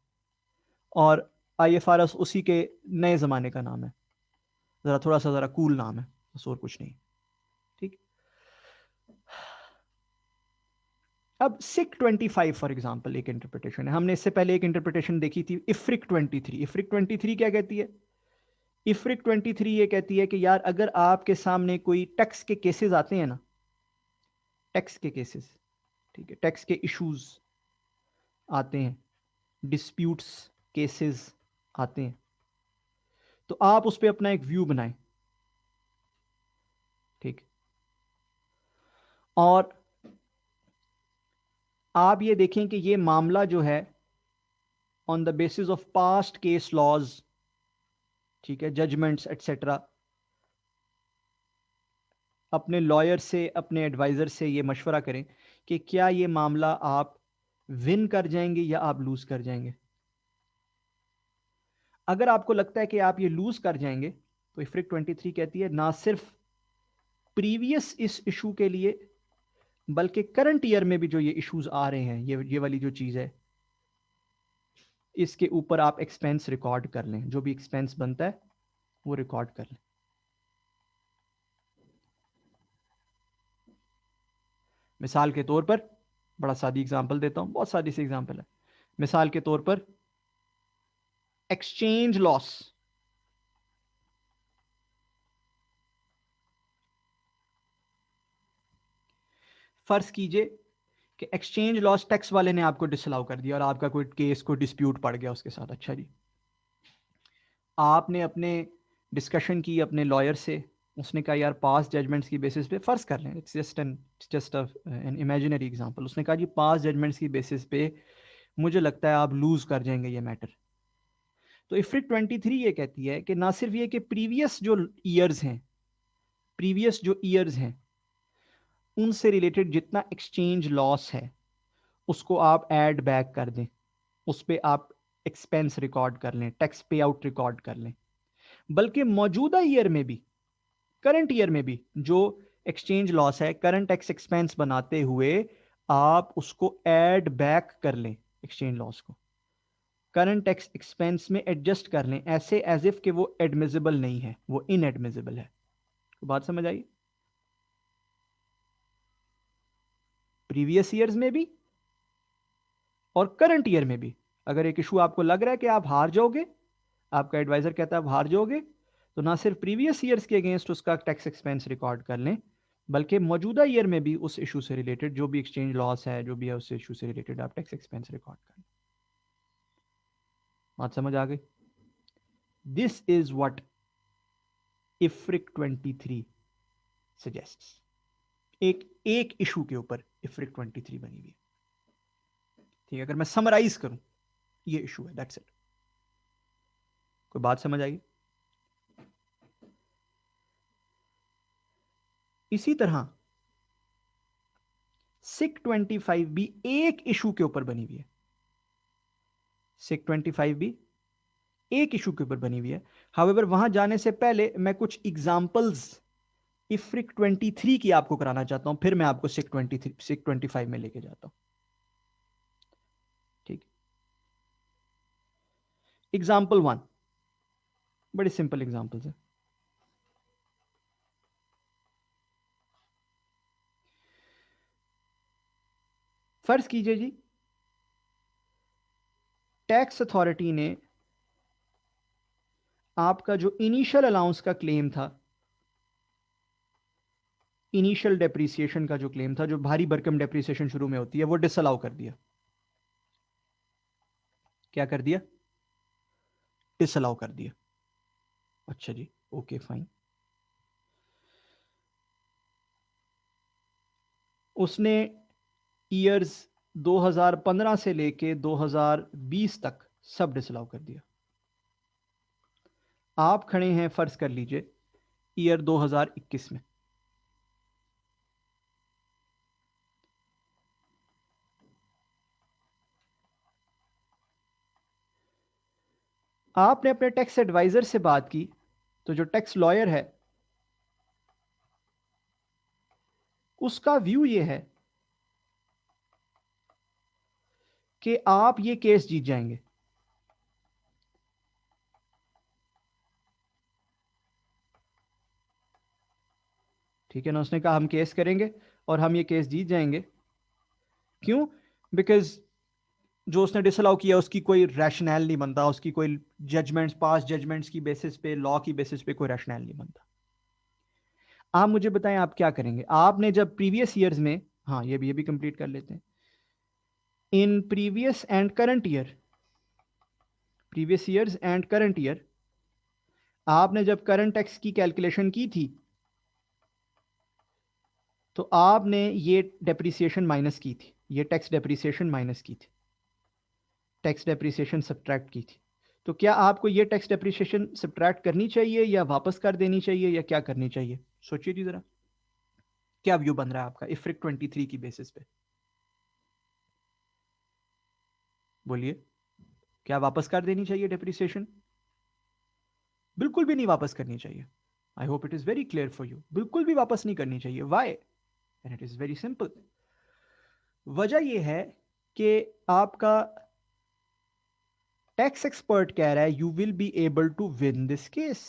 और आईएफआरएस उसी के नए जमाने का नाम है, जरा थोड़ा सा जरा कूल नाम है, बस और कुछ नहीं। ठीक। अब सिक 25 फॉर एग्जांपल एक इंटरप्रिटेशन है। हमने इससे पहले एक इंटरप्रिटेशन देखी थी इफ्रिक 23। इफ्रिक 23 क्या कहती है? इफ्रिक 23 ये कहती है कि यार अगर आपके सामने कोई टैक्स के केसेस आते हैं ना, टैक्स के केसेस, ठीक है, टैक्स के इश्यूज आते हैं, डिस्प्यूट्स केसेस आते हैं, तो आप उस पर अपना एक व्यू बनाएं। ठीक। और आप ये देखें कि ये मामला जो है on the basis of past case laws, ठीक है, जजमेंट्स एटसेट्रा, अपने लॉयर से, अपने एडवाइजर से ये मशवरा करें कि क्या ये मामला आप विन कर जाएंगे या आप लूज कर जाएंगे। अगर आपको लगता है कि आप ये लूज कर जाएंगे, तो इफ्रिक 23 कहती है ना सिर्फ प्रीवियस इस इशू के लिए, बल्कि करंट ईयर में भी जो ये इश्यूज आ रहे हैं, ये वाली जो चीज है, इसके ऊपर आप एक्सपेंस रिकॉर्ड कर लें, जो भी एक्सपेंस बनता है वो रिकॉर्ड कर लें। मिसाल के तौर पर, बड़ा सादी एग्जांपल देता हूं, बहुत सादी सी एग्जांपल है। मिसाल के तौर पर एक्सचेंज लॉस, फर्ज कीजिए कि एक्सचेंज लॉस टैक्स वाले ने आपको डिसअलाउ कर दिया और आपका कोई केस, कोई डिस्प्यूट पड़ गया उसके साथ। अच्छा जी, आपने अपने डिस्कशन की अपने लॉयर से, उसने कहा यार पास जजमेंट्स की बेसिस पे, फर्ज कर लें, it's just an imaginary example, उसने कहा जी पास जजमेंट्स की बेसिस पे मुझे लगता है आप लूज कर जाएंगे ये मैटर। तो इफ्रिक 23 ये कहती है कि ना सिर्फ ये कि प्रीवियस जो ईयर्स हैं उनसे रिलेटेड जितना एक्सचेंज लॉस है उसको आप ऐड बैक कर दें, उस पर आप एक्सपेंस रिकॉर्ड कर लें, टैक्स पे आउट रिकॉर्ड कर लें, बल्कि मौजूदा ईयर में भी, करंट ईयर में भी जो एक्सचेंज लॉस है, करंट टैक्स एक्सपेंस बनाते हुए आप उसको ऐड बैक कर लें, एक्सचेंज लॉस को करंट टैक्स एक्सपेंस में एडजस्ट कर लें, ऐसे एज इफ कि वो एडमिजिबल नहीं है, वो इनएडमिजिबल है। तो बात समझ आई? प्रीवियस ईयर्स में भी और करंट ईयर में भी अगर एक इशू आपको लग रहा है कि आप हार जाओगे, आपका एडवाइजर कहता है आप हार जाओगे, तो ना सिर्फ प्रीवियस ईयर्स के अगेंस्ट उसका टैक्स एक्सपेंस रिकॉर्ड कर लें, बल्कि मौजूदा ईयर में भी उस इशू से रिलेटेड जो भी एक्सचेंज लॉस है, जो भी है उस इशू से रिलेटेड आप टैक्स एक्सपेंस रिकॉर्ड कर लें। बात समझ आ गई? This is what IFRIC 23 suggests. एक एक इशू के ऊपर इफ्रिक 23 बनी हुई है। ठीक है, अगर मैं समराइज करूं, ये इशू है, दैट्स इट। कोई बात समझ आएगी? इसी तरह सिक 25 भी एक इशू के ऊपर बनी हुई है। सिक 25 भी एक इशू के ऊपर बनी हुई है। हाउएवर वहां जाने से पहले मैं कुछ एग्जांपल्स इफ्रिक 23 की आपको कराना चाहता हूं, फिर मैं आपको सिक 25 में लेके जाता हूं। ठीक। एग्जांपल 1, बड़े सिंपल एग्जांपल्स है। फर्ज कीजिए जी टैक्स अथॉरिटी ने आपका जो इनिशियल अलाउंस का क्लेम था, इनिशियल डेप्रिसिएशन का जो क्लेम था, जो भारी भरकम डेप्रिसिएशन शुरू में होती है, वो डिसअलाउ कर दिया। क्या कर दिया? डिसअलाउ कर दिया। अच्छा जी, ओके फाइन। उसने ईयर्स 2015 से लेके 2020 तक सब डिसअलाउ कर दिया। आप खड़े हैं फर्ज कर लीजिए ईयर 2021 में, आपने अपने टैक्स एडवाइजर से बात की, तो जो टैक्स लॉयर है उसका व्यू ये है कि आप ये केस जीत जाएंगे। ठीक है ना, उसने कहा हम केस करेंगे और हम ये केस जीत जाएंगे। क्यों? बिकॉज जो उसने डिसअलाउ किया उसकी कोई रैशनैल नहीं बनता, उसकी कोई जजमेंट्स, पास जजमेंट्स की बेसिस पे, लॉ की बेसिस पे कोई रैशनैल नहीं बनता। आप मुझे बताएं आप क्या करेंगे? आपने जब प्रीवियस ईयर्स में, हाँ ये भी कंप्लीट कर लेते हैं, in previous and current year, previous years and current year, आपने जब करंट टैक्स की कैलकुलेशन की थी तो आपने ये डेप्रिसिएशन माइनस की थी, ये टैक्स डेप्रिसिएशन माइनस की थी, टैक्स डेप्रिसिएशन सब्ट्रैक्ट की थी। तो क्या आपको ये टैक्स डेप्रिसिएशन सब्ट्रैक्ट करनी चाहिए या वापस कर देनी चाहिए या क्या करनी चाहिए? सोचिए जी जरा, क्या व्यू बन रहा है आपका इफ्रिक 23 की बेसिस पे? बोलिए, क्या वापस कर देनी चाहिए डेप्रिसिएशन? बिल्कुल भी नहीं वापस करनी चाहिए। I hope it is very clear for you, बिल्कुल भी वापस नहीं करनी चाहिए। Why? And it is very simple. वजह यह है कि आपका टैक्स एक्सपर्ट कह रहा है you will be able to win this case.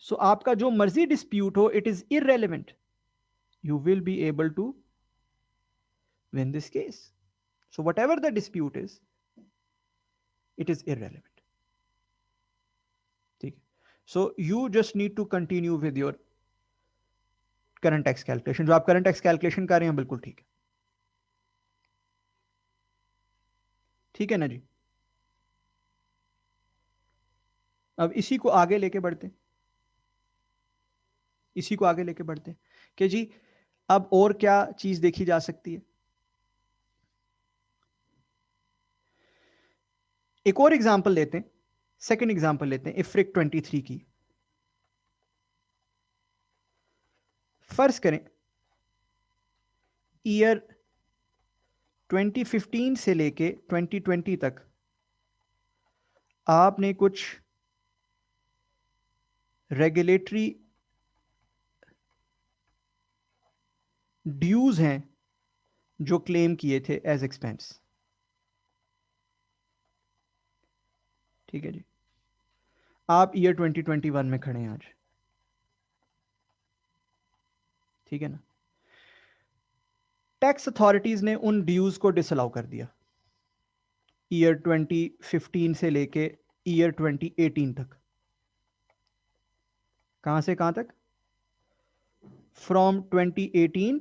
So आपका जो मर्जी डिस्प्यूट हो, it is irrelevant, you will be able to win this case. So whatever the dispute is, it is irrelevant. ठीक है? So you just need to continue with your current tax calculation. जो आप current tax calculation कर रहे हैं बिल्कुल ठीक है। ठीक है ना जी? अब इसी को आगे लेके बढ़ते हैं, इसी को आगे लेके बढ़ते हैं कि जी अब और क्या चीज देखी जा सकती है। एक और एग्जांपल लेते हैं, सेकंड एग्जांपल लेते हैं इफ्रिक 23 की। फर्ज करें ईयर 2015 से लेके 2020 तक आपने कुछ रेगुलेटरी ड्यूज हैं जो क्लेम किए थे एज एक्सपेंस। ठीक है जी, आप ईयर 2021 में खड़े हैं आज। ठीक है ना, टैक्स अथॉरिटीज ने उन ड्यूज को डिसअलाउ कर दिया ईयर 2015 से लेके ईयर 2018 तक। कहां से कहां तक? From 2018,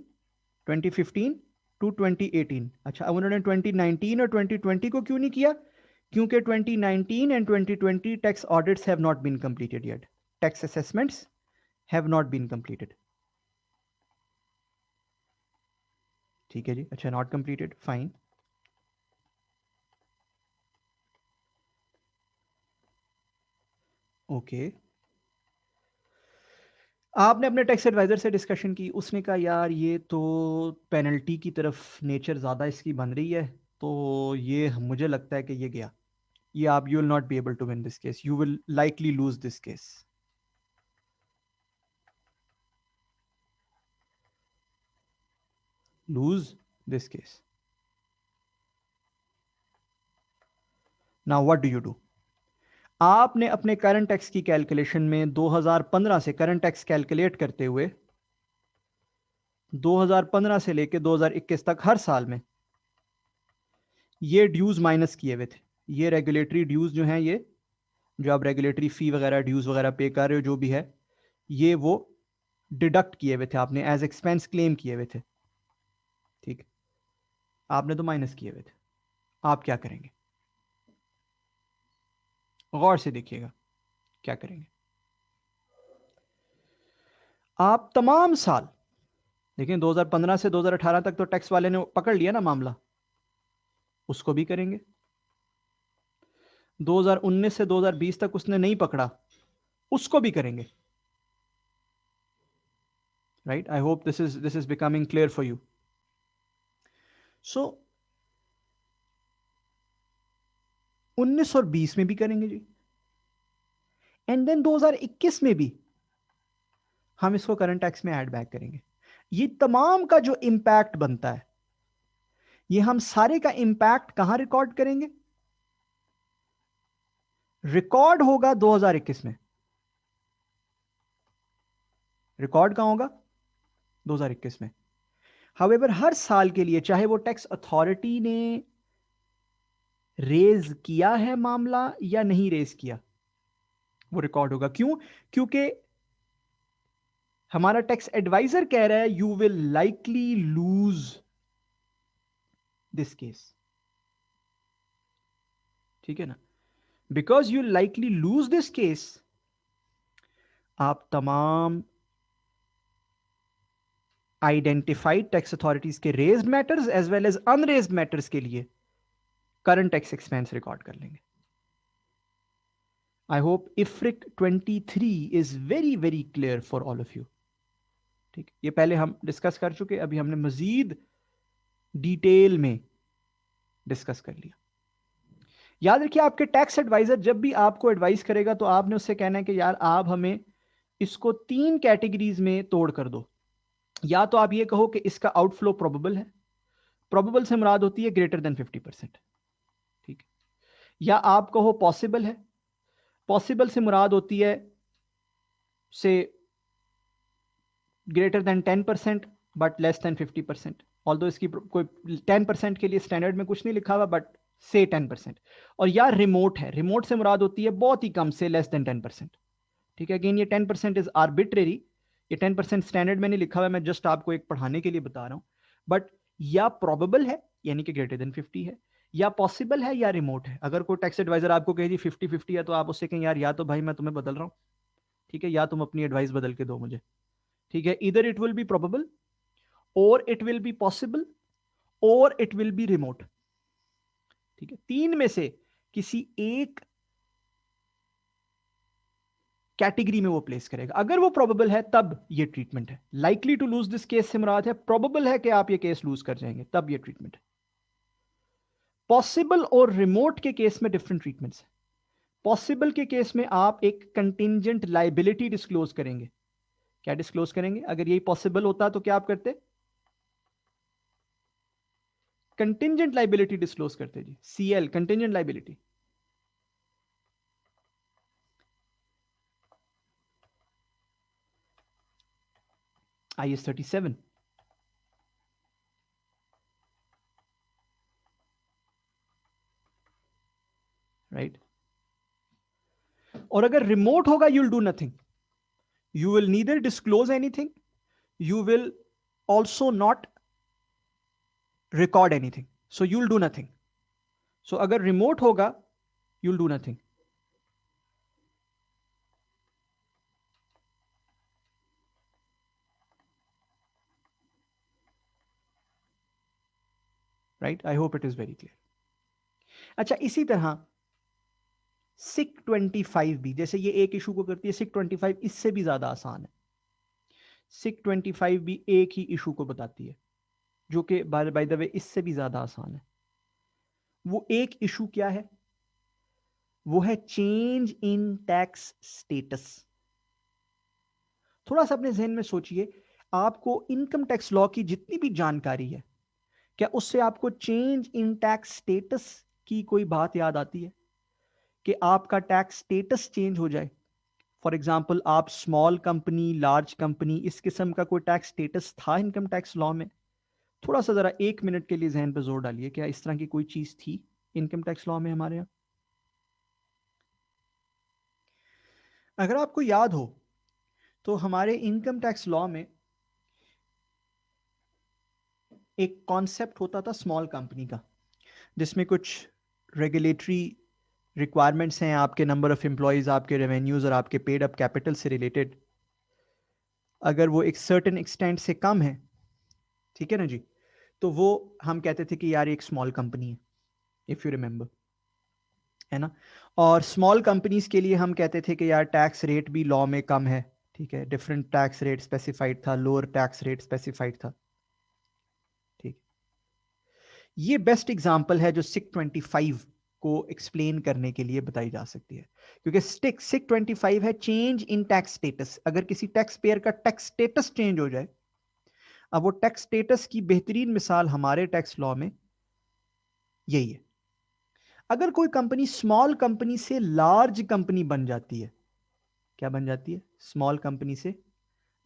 2015 to 2018। अच्छा, अब उन्होंने 2019 और 2020 को क्यों नहीं किया? क्योंकि 2019 and 2020 tax audits have not been completed yet, tax assessments have not been completed. ठीक है जी, अच्छा, नॉट कंप्लीटेड, फाइन। ओके, आपने अपने टैक्स एडवाइजर से डिस्कशन की, उसने कहा यार ये तो पेनल्टी की तरफ नेचर ज़्यादा इसकी बन रही है, तो ये मुझे लगता है कि ये गया, ये आप you will not be able to win this case, you will likely lose this case. Lose this case. Now what do you do? आपने अपने करंट टैक्स की कैलकुलेशन में 2015 से करंट टैक्स कैलकुलेट करते हुए 2015 से लेकर 2021 तक हर साल में ये ड्यूज माइनस किए हुए थे। ये रेगुलेटरी ड्यूज जो हैं, ये जो आप रेगुलेटरी फी वगैरह ड्यूज वगैरह पे कर रहे हो, जो भी है, ये वो डिडक्ट किए हुए थे, आपने एज एक्सपेंस क्लेम किए हुए थे। ठीक, आपने तो माइनस किए हुए थे। आप क्या करेंगे? गौर से देखिएगा क्या करेंगे। आप तमाम साल, देखिए 2015 से 2018 तक तो टैक्स वाले ने पकड़ लिया ना मामला, उसको भी करेंगे। 2019 से 2020 तक उसने नहीं पकड़ा, उसको भी करेंगे। Right, I hope this is becoming clear for you. So 19 और 20 में भी करेंगे जी, एंड देन 2021 में भी हम इसको करंट टैक्स में ऐड बैक करेंगे। ये तमाम का जो इंपैक्ट बनता है, ये हम सारे का इंपैक्ट कहां रिकॉर्ड करेंगे? रिकॉर्ड होगा 2021 में। रिकॉर्ड कहां होगा? 2021 में। हाउएवर हर साल के लिए, चाहे वो टैक्स अथॉरिटी ने रेज किया है मामला या नहीं रेज किया, वो रिकॉर्ड होगा। क्यों? क्योंकि हमारा टैक्स एडवाइजर कह रहा है you will likely lose this case. ठीक है ना? Because you likely lose this case, आप तमाम आइडेंटिफाइड टैक्स अथॉरिटीज के raised matters as well as unraised matters के लिए करंट टैक्स एक्सपेंस रिकॉर्ड कर लेंगे। I hope IFRIC 23 is very very clear for all of you. ठीक, ये पहले हम डिस्कस कर चुके, अभी हमने मजीद डिटेल में डिस्कस कर लिया। याद रखिए, आपके टैक्स एडवाइजर जब भी आपको एडवाइस करेगा तो आपने उससे कहना है कि यार आप हमें इसको 3 कैटेगरीज में तोड़ कर दो। या तो आप ये कहो कि इसका आउटफ्लो प्रोबेबल है, प्रोबेबल से मुराद होती है ग्रेटर देन 50%। ठीक है? या आप कहो पॉसिबल है, पॉसिबल से मुराद होती है से greater than 10% but less than 50%। Although इसकी कोई 10% के लिए स्टैंडर्ड में कुछ नहीं लिखा हुआ, बट से 10%। और या रिमोट है, रिमोट से मुराद होती है बहुत ही कम, से लेस देन 10%। ठीक है? अगेन ये 10% इज आर्बिट्रेरी, ये 10% स्टैंडर्ड में नहीं लिखा हुआ, मैं जस्ट आपको एक पढ़ाने के लिए बता रहा हूं। बट या प्रोबेबल है यानी कि ग्रेटर देन 50 है, या पॉसिबल है, या रिमोट है। अगर कोई टैक्स एडवाइजर आपको कहे जी 50-50 है, तो आप उससे कहें यार या तो भाई मैं तुम्हें बदल रहा हूं, ठीक है, या तुम अपनी एडवाइस बदल के दो मुझे। ठीक है? इधर इट विल बी प्रोबेबल, और इट विल बी पॉसिबल, और इट विल बी रिमोट। ठीक है? 3 में से किसी एक कैटेगरी में वो प्लेस करेगा। अगर वो प्रोबेबल है तब ये ट्रीटमेंट है। Likely to lose this case से मुराद है प्रोबेबल है कि आप ये केस लूज कर जाएंगे, तब ये ट्रीटमेंट है। पॉसिबल और रिमोट के केस में डिफरेंट ट्रीटमेंट्स है। पॉसिबल के केस में आप एक कंटिंजेंट लाइबिलिटी डिस्क्लोज करेंगे। क्या डिस्क्लोज करेंगे? अगर यही पॉसिबल होता तो क्या आप करते? कंटिंजेंट लाइबिलिटी डिस्क्लोज करते जी, CL, contingent liability. IS 37, right? और अगर रिमोट होगा, you will do nothing, you will neither disclose anything, you will also not record anything, so you'll do nothing. So agar remote hoga, you'll do nothing, right? I hope it is very clear. अच्छा, इसी तरह सिक 25 भी, जैसे ये एक issue को करती है, सिक 25 इससे भी ज्यादा आसान है। सिक 25 भी एक ही इशू को बताती है, जो कि बाय द वे इससे भी ज्यादा आसान है। वो एक इशू क्या है? वो है चेंज इन टैक्स स्टेटस। थोड़ा सा अपने जहन में सोचिए, आपको इनकम टैक्स लॉ की जितनी भी जानकारी है, क्या उससे आपको चेंज इन टैक्स स्टेटस की कोई बात याद आती है कि आपका टैक्स स्टेटस चेंज हो जाए? फॉर एग्जाम्पल, आप स्मॉल कंपनी, लार्ज कंपनी, इस किस्म का कोई टैक्स स्टेटस था इनकम टैक्स लॉ में? थोड़ा सा जरा 1 मिनट के लिए जहन पे जोर डालिए, क्या इस तरह की कोई चीज थी इनकम टैक्स लॉ में हमारे यहाँ? अगर आपको याद हो तो हमारे इनकम टैक्स लॉ में एक कॉन्सेप्ट होता था स्मॉल कंपनी का, जिसमें कुछ रेगुलेटरी रिक्वायरमेंट्स हैं, आपके नंबर ऑफ एम्प्लॉयज, आपके रेवेन्यूज और आपके पेड अप कैपिटल से रिलेटेड। अगर वो एक सर्टेन एक्सटेंट से कम है, ठीक है ना जी, तो वो हम कहते थे कि यार एक स्मॉल कंपनी है, इफ यू रिमेंबर। है ना। और स्मॉल कंपनीज के लिए हम कहते थे कि यार टैक्स रेट भी लॉ में कम है, ठीक है, डिफरेंट टैक्स रेट स्पेसिफाइड था, लोअर टैक्स रेट स्पेसिफाइड था, ठीक। ये बेस्ट एग्जांपल है जो सिक 25 को एक्सप्लेन करने के लिए बताई जा सकती है, क्योंकि सिक 25 है चेंज इन टैक्स स्टेटस। अगर किसी टैक्स पेयर का टैक्स स्टेटस चेंज हो जाए, अब वो टैक्स स्टेटस की बेहतरीन मिसाल हमारे टैक्स लॉ में यही है। अगर कोई कंपनी स्मॉल कंपनी से लार्ज कंपनी बन जाती है, क्या बन जाती है? स्मॉल कंपनी से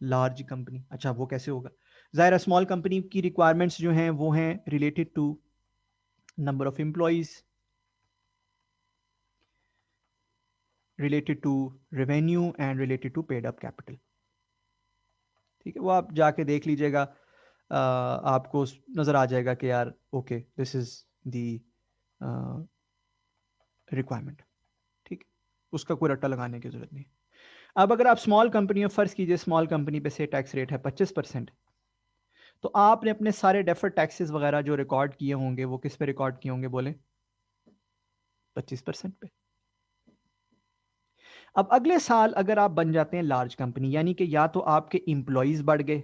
लार्ज कंपनी। अच्छा, वो कैसे होगा? जाहिर है स्मॉल कंपनी की रिक्वायरमेंट्स जो हैं वो हैं related to number of employees, related to revenue and related to paid up capital, ठीक है। वो आप जाके देख लीजिएगा, आपको नजर आ जाएगा कि यार okay this is the requirement, ठीक है। उसका कोई रट्टा लगाने की जरूरत नहीं। अब अगर आप स्मॉल कंपनी, फर्ज कीजिए स्मॉल कंपनी पे से टैक्स रेट है 25%, तो आपने अपने सारे डेफर्ड टैक्सेस वगैरह जो रिकॉर्ड किए होंगे वो किस पे रिकॉर्ड किए होंगे? बोले 25% पे। अब अगले साल अगर आप बन जाते हैं लार्ज कंपनी, यानी कि या तो आपके इंप्लॉइज बढ़ गए,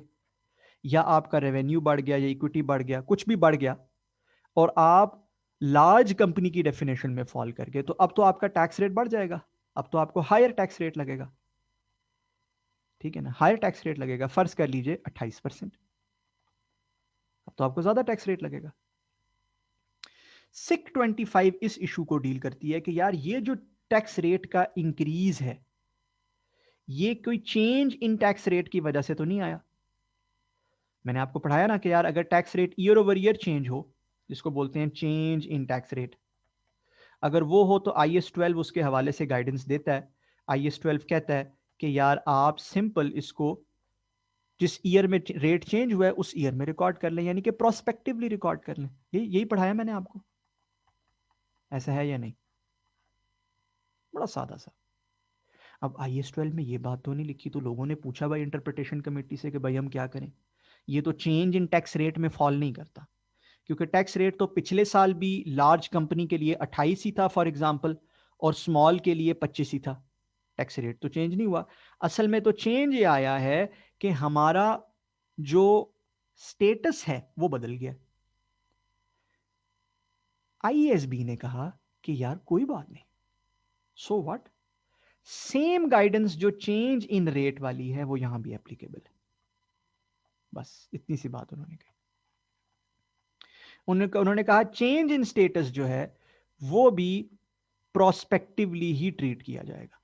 या आपका रेवेन्यू बढ़ गया, या इक्विटी बढ़ गया, कुछ भी बढ़ गया, और आप लार्ज कंपनी की डेफिनेशन में फॉल कर गए, तो अब तो आपका टैक्स रेट बढ़ जाएगा। अब तो आपको हायर टैक्स रेट लगेगा, ठीक है ना। हायर टैक्स रेट लगेगा, फर्ज कर लीजिए 28%। अब तो आपको ज्यादा टैक्स रेट लगेगा। सिक 25 इस इशू को डील करती है कि यार ये जो टैक्स रेट का इंक्रीज है, ये कोई चेंज इन टैक्स रेट की वजह से तो नहीं आया। मैंने आपको पढ़ाया ना कि यार अगर tax rate year over year change हो, जिसको बोलते हैं चेंज इन टैक्स रेट, अगर वो हो तो IS 12 उसके हवाले से गाइडेंस देता है। IS 12 कहता है कि यार आप सिंपल इसको जिस ईयर में रेट चेंज हुआ है उस ईयर में रिकॉर्ड कर लें, यानी कि प्रोस्पेक्टिवली रिकॉर्ड कर लें। यही पढ़ाया मैंने आपको, ऐसा है या नहीं? बड़ा सादा सा। अब IS 12 में ये बात तो नहीं लिखी, तो लोगों ने पूछा भाई इंटरप्रिटेशन कमेटी से कि भाई हम क्या करें, ये तो चेंज इन टैक्स रेट में फॉल नहीं करता, क्योंकि टैक्स रेट तो पिछले साल भी लार्ज कंपनी के लिए 28 ही था फॉर एग्जांपल, और स्मॉल के लिए 25 ही था। टैक्स रेट तो चेंज नहीं हुआ। असल में तो चेंज ये आया है कि हमारा जो स्टेटस है वो बदल गया। IASB ने कहा कि यार कोई बात नहीं, सो व्हाट, सेम गाइडेंस जो चेंज इन रेट वाली है वो यहां भी एप्लीकेबल है। बस इतनी सी बात उन्होंने कही। उन्होंने कहा चेंज इन स्टेटस जो है वो भी प्रोस्पेक्टिवली ही ट्रीट किया जाएगा,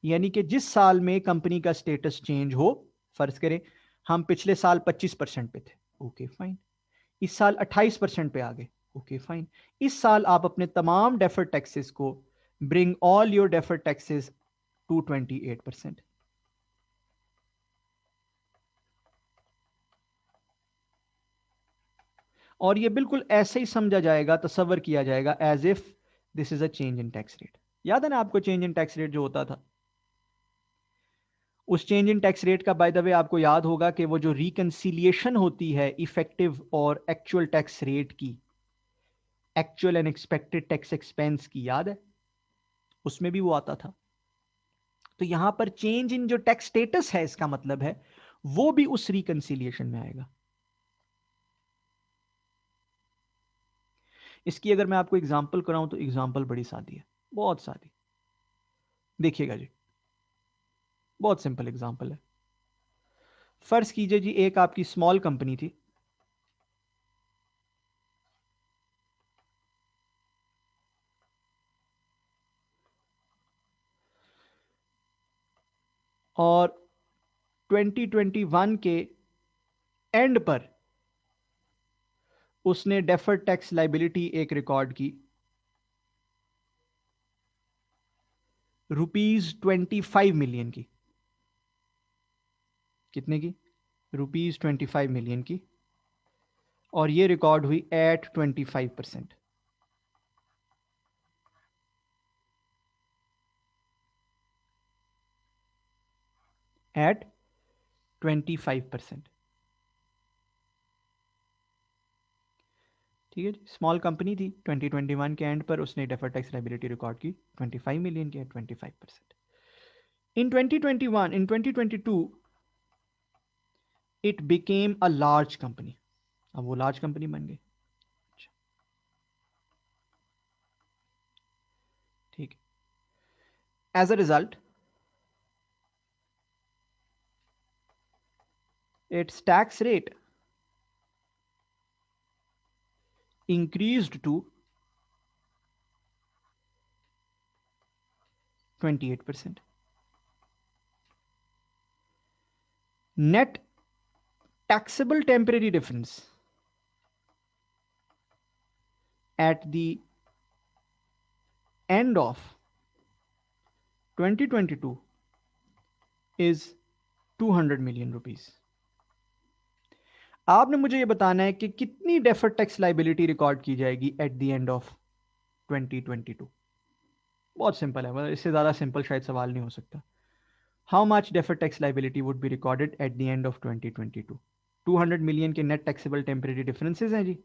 यानी कि जिस साल में कंपनी का स्टेटस चेंज हो, फर्ज करें हम पिछले साल 25% पे थे, ओके फाइन, इस साल 28% पे आ गए, ओके फाइन, इस साल आप अपने तमाम डेफर्ड टैक्सेस को bring all your deferred taxes to 28%। और ये बिल्कुल ऐसे ही समझा जाएगा, तसव्वुर किया जाएगा as if this is a change in tax rate. याद है ना आपको चेंज इन टैक्स रेट जो होता था? उस चेंज इन टैक्स रेट का बाय द वे आपको याद होगा कि वो जो रिकंसिलिएशन होती है इफेक्टिव और एक्चुअल टैक्स रेट की, actual and expected tax expense की, याद है? उसमें भी वो आता था। तो यहां पर चेंज इन जो टैक्स स्टेटस है, इसका मतलब है वो भी उस रिकंसिलिएशन में आएगा। इसकी अगर मैं आपको एग्जांपल कराऊं तो एग्जांपल बड़ी सादी है, बहुत सादी। देखिएगा जी, बहुत सिंपल एग्जांपल है। फर्ज कीजिए जी एक आपकी स्मॉल कंपनी थी, और 2021 के एंड पर उसने डेफर्ड टैक्स लाइबिलिटी एक रिकॉर्ड की ₹25 मिलियन की। कितने की? ₹25 मिलियन की। और ये रिकॉर्ड हुई एट 25%। एट 25%, ठीक है जी, स्मॉल कंपनी थी, 2021 के एंड पर उसने डेफर्ड टैक्स लायबिलिटी रिकॉर्ड की 25 मिलियन की, 25%। In 2021, in 2022 it became a large company, अब वो लार्ज कंपनी बन गई। ठीक है, as a result its tax rate increased to 28%. Net taxable temporary difference at the end of 2022 is 200 million rupees. आपने मुझे ये बताना है कि कितनी डेफर्ड टैक्स लाइबिलिटी रिकॉर्ड की जाएगी एट द एंड ऑफ 2022। बहुत सिंपल है, मतलब इससे ज़्यादा सिंपल शायद सवाल नहीं हो सकता। How much deferred tax liability would be recorded at the end of 2022? 200 million के नेट टैक्सेबल टेम्परेरी डिफरेंसेस हैं जी,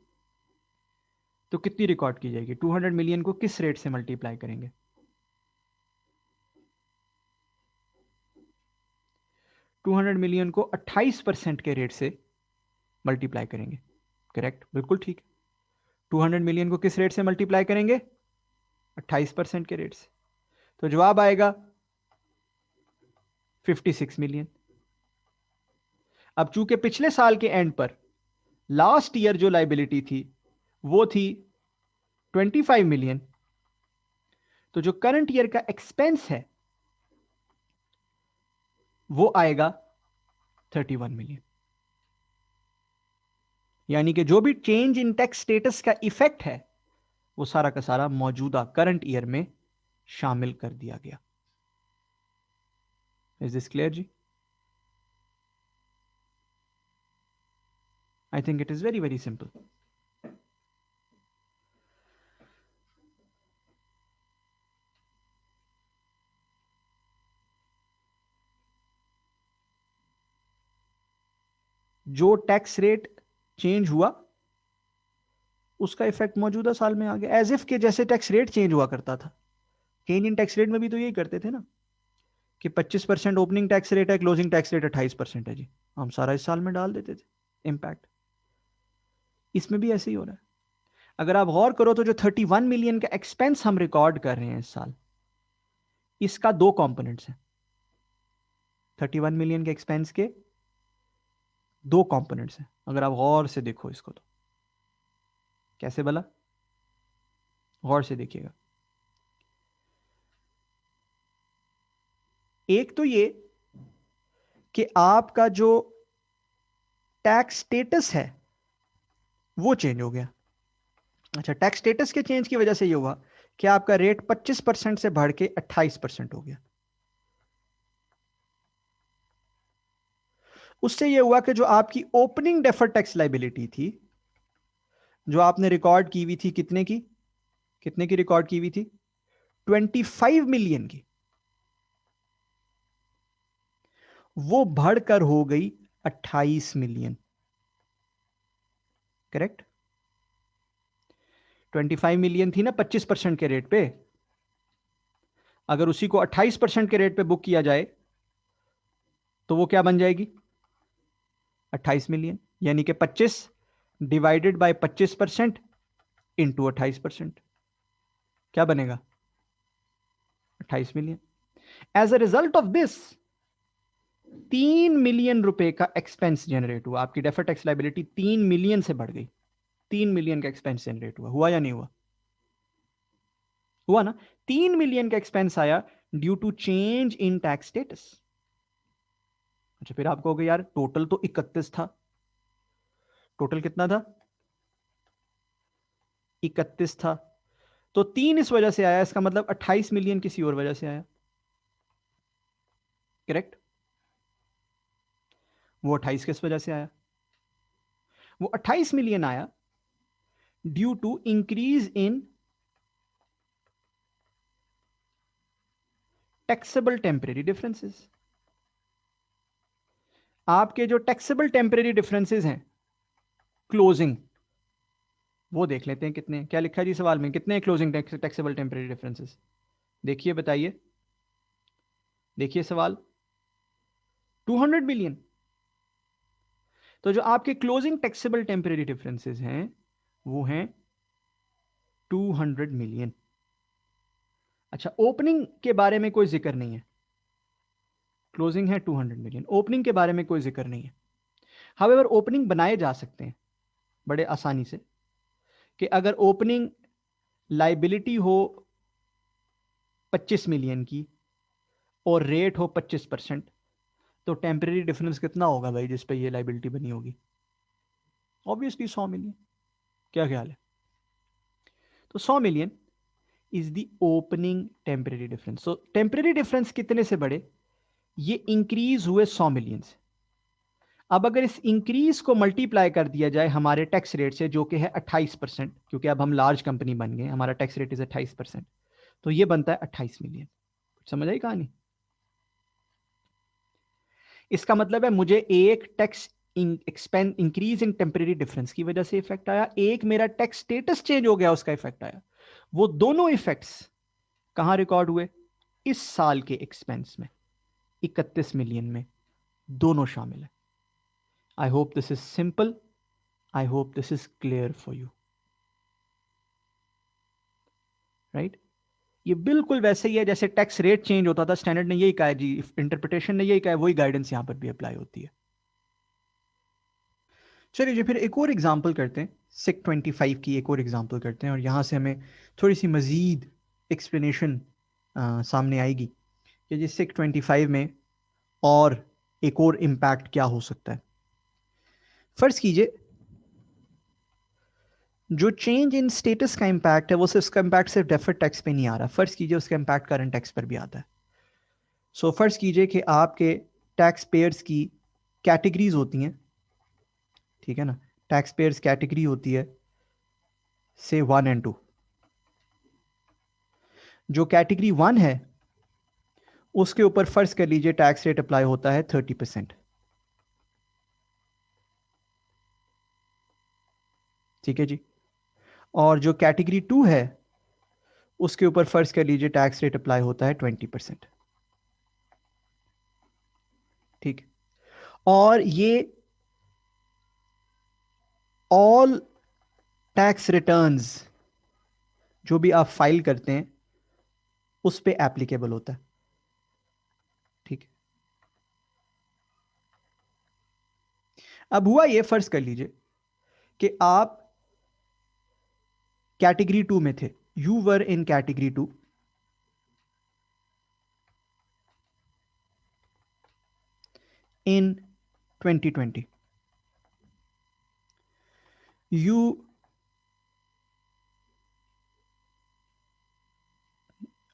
तो कितनी रिकॉर्ड की जाएगी? 200 मिलियन को किस रेट से मल्टीप्लाई करेंगे? 200 मिलियन को 28% के रेट से मल्टीप्लाई करेंगे। करेक्ट, बिल्कुल ठीक। 200 मिलियन को किस रेट से मल्टीप्लाई करेंगे? 28% के रेट से। तो जवाब आएगा 56 मिलियन। अब चूंकि पिछले साल के एंड पर लास्ट ईयर जो लाइबिलिटी थी वो थी 25 मिलियन, तो जो करंट ईयर का एक्सपेंस है वो आएगा 31 मिलियन। यानी कि जो भी चेंज इन टैक्स स्टेटस का इफेक्ट है वो सारा का सारा मौजूदा करंट ईयर में शामिल कर दिया गया। इज दिस क्लियर जी? I think it is very very simple. जो टैक्स रेट चेंज हुआ उसका इफेक्ट मौजूदा साल में आ गया, एज इफ के जैसे टैक्स रेट चेंज हुआ करता था। चेंज इन टैक्स रेट में भी तो यही करते थे ना कि 25% ओपनिंग टैक्स रेट है, क्लोजिंग टैक्स रेट 28% है जी, हम सारा इस साल में डाल देते थे इम्पैक्ट। इसमें भी ऐसे ही हो रहा है। अगर आप गौर करो तो जो 31 मिलियन का एक्सपेंस हम रिकॉर्ड कर रहे हैं इस साल, इसका दो कंपोनेंट्स हैं। 31 मिलियन के एक्सपेंस के दो कंपोनेंट्स हैं, अगर आप गौर से देखो इसको तो। कैसे भला? गौर से देखिएगा। एक तो ये कि आपका जो टैक्स स्टेटस है वो चेंज हो गया। अच्छा, टैक्स स्टेटस के चेंज की वजह से ये हुआ कि आपका रेट 25% से बढ़ के 28% हो गया। उससे ये हुआ कि जो आपकी ओपनिंग डेफर्ड टैक्स लाइबिलिटी थी, जो आपने रिकॉर्ड की हुई थी, कितने की रिकॉर्ड की हुई थी? 25 मिलियन की, वो बढ़कर हो गई 28 मिलियन। करेक्ट? 25 मिलियन थी ना 25% के रेट पे, अगर उसी को 28% के रेट पे बुक किया जाए तो वो क्या बन जाएगी? 28 मिलियन। यानी कि 25 डिवाइडेड बाय 25% इंटू 28%, क्या बनेगा? 28 million. As a result of this 3 million रुपए का एक्सपेंस जनरेट हुआ। आपकी डेफर्ड टैक्स लाइबिलिटी 3 मिलियन से बढ़ गई। 3 मिलियन का एक्सपेंस जनरेट हुआ। हुआ या नहीं हुआ? हुआ ना? 3 मिलियन का एक्सपेंस आया due to change in tax status. अच्छा, फिर आपको हो गया यार टोटल तो 31 था। टोटल कितना था? 31 था। तो 3 इस वजह से आया, इसका मतलब 28 मिलियन किसी और वजह से आया। करेक्ट? वो 28 किस वजह से आया? वो 28 मिलियन आया due to increase in taxable temporary differences. आपके जो टैक्सेबल टेम्परेरी डिफरेंसेस हैं क्लोजिंग, वो देख लेते हैं कितने, क्या लिखा है जी सवाल में, कितने क्लोजिंग टैक्सेबल टेम्परेरी डिफरेंसेस। देखिए बताइए, देखिए सवाल, 200 मिलियन। तो जो आपके क्लोजिंग टैक्सेबल टेम्परेरी डिफरेंसेस हैं वो हैं 200 मिलियन। अच्छा, ओपनिंग के बारे में कोई जिक्र नहीं है, क्लोजिंग है 200 मिलियन, ओपनिंग के बारे में कोई जिक्र नहीं है। हावेवर ओपनिंग बनाए जा सकते हैं बड़े आसानी से, कि अगर ओपनिंग लाइबिलिटी हो 25 मिलियन की और रेट हो 25%, तो टेम्परेरी डिफरेंस कितना होगा भाई जिस पे ये लाइबिलिटी बनी होगी? Obviously 100 million. क्या ख्याल है? तो 100 million is the opening temporary difference. So temporary difference कितने से बढ़े? ये इंक्रीज हुए 100 मिलियन से। अब अगर इस इंक्रीज को मल्टीप्लाई कर दिया जाए हमारे टैक्स रेट से, जो कि है 28%, क्योंकि अब हम लार्ज कंपनी बन गए, हमारा टैक्स रेट इज 28%, तो ये बनता है 28 मिलियन। समझ आई कहानी? इसका मतलब है मुझे एक tax expense increase in temporary difference की वजह से इफेक्ट आया, एक मेरा टैक्स स्टेटस चेंज हो गया उसका इफेक्ट आया। वो दोनों इफेक्ट्स कहां रिकॉर्ड हुए? इस साल के एक्सपेंस में, 31 मिलियन में दोनों शामिल है। आई hope this is simple, I hope this is clear for you, right? ये बिल्कुल वैसे ही है जैसे टैक्स रेट चेंज होता था, स्टैंडर्ड ने यही कहा है जी, इंटरप्रिटेशन ने यही कहा है, वही गाइडेंस यहां पर भी अप्लाई होती है। चलिए जी, फिर एक और एग्जांपल करते हैं, सिक 25 की एक और एग्जांपल करते हैं, और यहां से हमें थोड़ी सी मजीद एक्सप्लेनेशन सामने आएगी कि जी सिक 25 में और एक और इम्पैक्ट क्या हो सकता है। फर्ज कीजिए जो चेंज इन स्टेटस का इम्पैक्ट है वो सिर्फ, उसका इम्पैक्ट सिर्फ डेफर्ड टैक्स पे नहीं आ रहा, फर्ज कीजिए उसका इम्पैक्ट करंट टैक्स पर भी आता है। सो फर्ज कीजिए कि आपके टैक्स पेयर्स की कैटेगरीज होती हैं, ठीक है ना, टैक्स पेयर्स कैटेगरी होती है से 1 और 2। जो कैटेगरी 1 है उसके ऊपर फर्ज कर लीजिए टैक्स रेट अप्लाई होता है 30%, ठीक है जी। और जो कैटेगरी 2 है उसके ऊपर फर्ज कर लीजिए टैक्स रेट अप्लाई होता है 20%, ठीक। और ये ऑल टैक्स रिटर्न्स जो भी आप फाइल करते हैं उस पे एप्लीकेबल होता है, ठीक। अब हुआ ये, फर्ज कर लीजिए कि आप कैटेगरी 2 में थे, you were in category 2, in 2020. You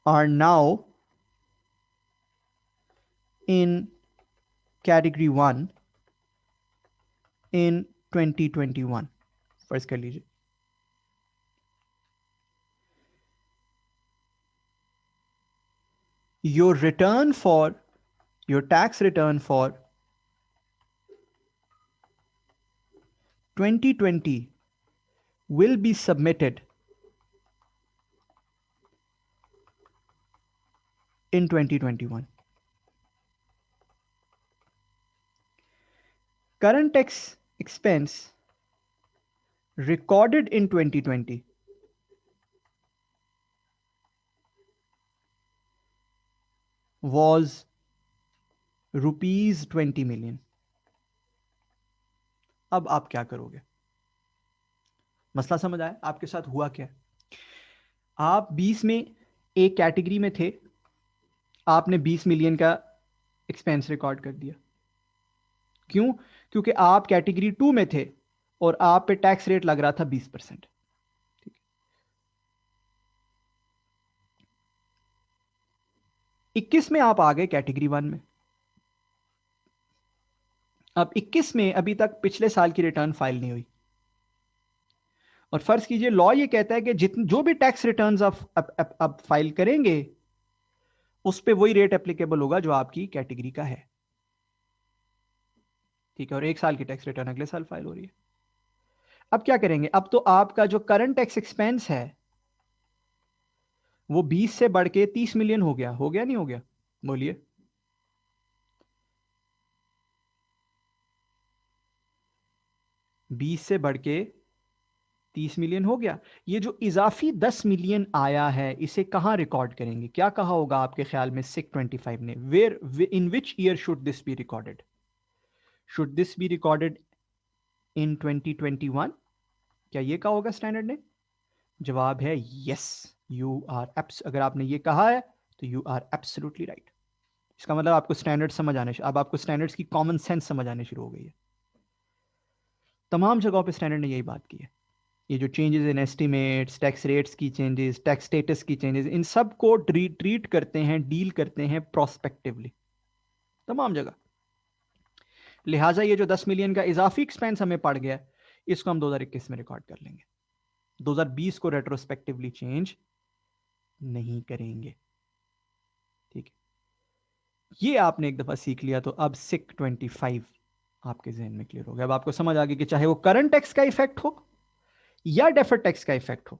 are now in category 1 in 2021. फर्ज कर लीजिए your return for your tax return for 2020 will be submitted in 2021. Current tax expense recorded in 2020 was ₹20 million. अब आप क्या करोगे? मसला समझ आया आपके साथ हुआ क्या? आप 20 में एक कैटेगरी में थे, आपने 20 मिलियन का एक्सपेंस रिकॉर्ड कर दिया। क्यों? क्योंकि आप कैटेगरी 2 में थे और आप पे टैक्स रेट लग रहा था 20%। 21 में आप आ गए कैटेगरी 1 में। अब 21 में अभी तक पिछले साल की रिटर्न फाइल नहीं हुई, और फर्ज कीजिए लॉ ये कहता है कि जितने जो भी टैक्स रिटर्न्स आप फाइल करेंगे उस पे वही रेट एप्लीकेबल होगा जो आपकी कैटेगरी का है, ठीक है। और एक साल की टैक्स रिटर्न अगले साल फाइल हो रही है। अब क्या करेंगे, अब तो आपका जो करंट टैक्स एक्सपेंस है वो 20 से बढ़ के 30 मिलियन हो गया नहीं हो गया? बोलिए। बीस से बढ़ के 30 मिलियन हो गया। ये जो इजाफी 10 मिलियन आया है इसे कहां रिकॉर्ड करेंगे? क्या कहा होगा आपके ख्याल में सिक 25 ने? Where, in which year should this be recorded? Should this be recorded in 2021? क्या ये कहा होगा स्टैंडर्ड ने? जवाब है यस, यू आर एप्स। अगर आपने ये कहा है तो यू आर एब्सोल्युटली राइट। इसका मतलब आपको स्टैंडर्ड समझ आने, अब आपको स्टैंडर्ड्स की कॉमन सेंस समझ आने शुरू हो गई है। तमाम जगहों पे स्टैंडर्ड ने यही बात की है। ये जो changes in estimates, tax rates की चेंजेस, टैक्स स्टेटस की चेंजेस, इन सब को ट्रीट करते हैं, डील करते हैं प्रोस्पेक्टिवली तमाम जगह। लिहाजा ये जो 10 मिलियन का इजाफी एक्सपेंस हमें पड़ गया, इसको हम 2021 में रिकॉर्ड कर लेंगे। 2020 को रेट्रोस्पेक्टिवली चेंज नहीं करेंगे। ठीक है, ये आपने एक दफा सीख लिया तो अब सिक 25 आपके जहन में क्लियर हो गया। अब आपको समझ आ गया कि चाहे वो करंट टैक्स का इफेक्ट हो या डेफर्ड टैक्स का इफेक्ट हो,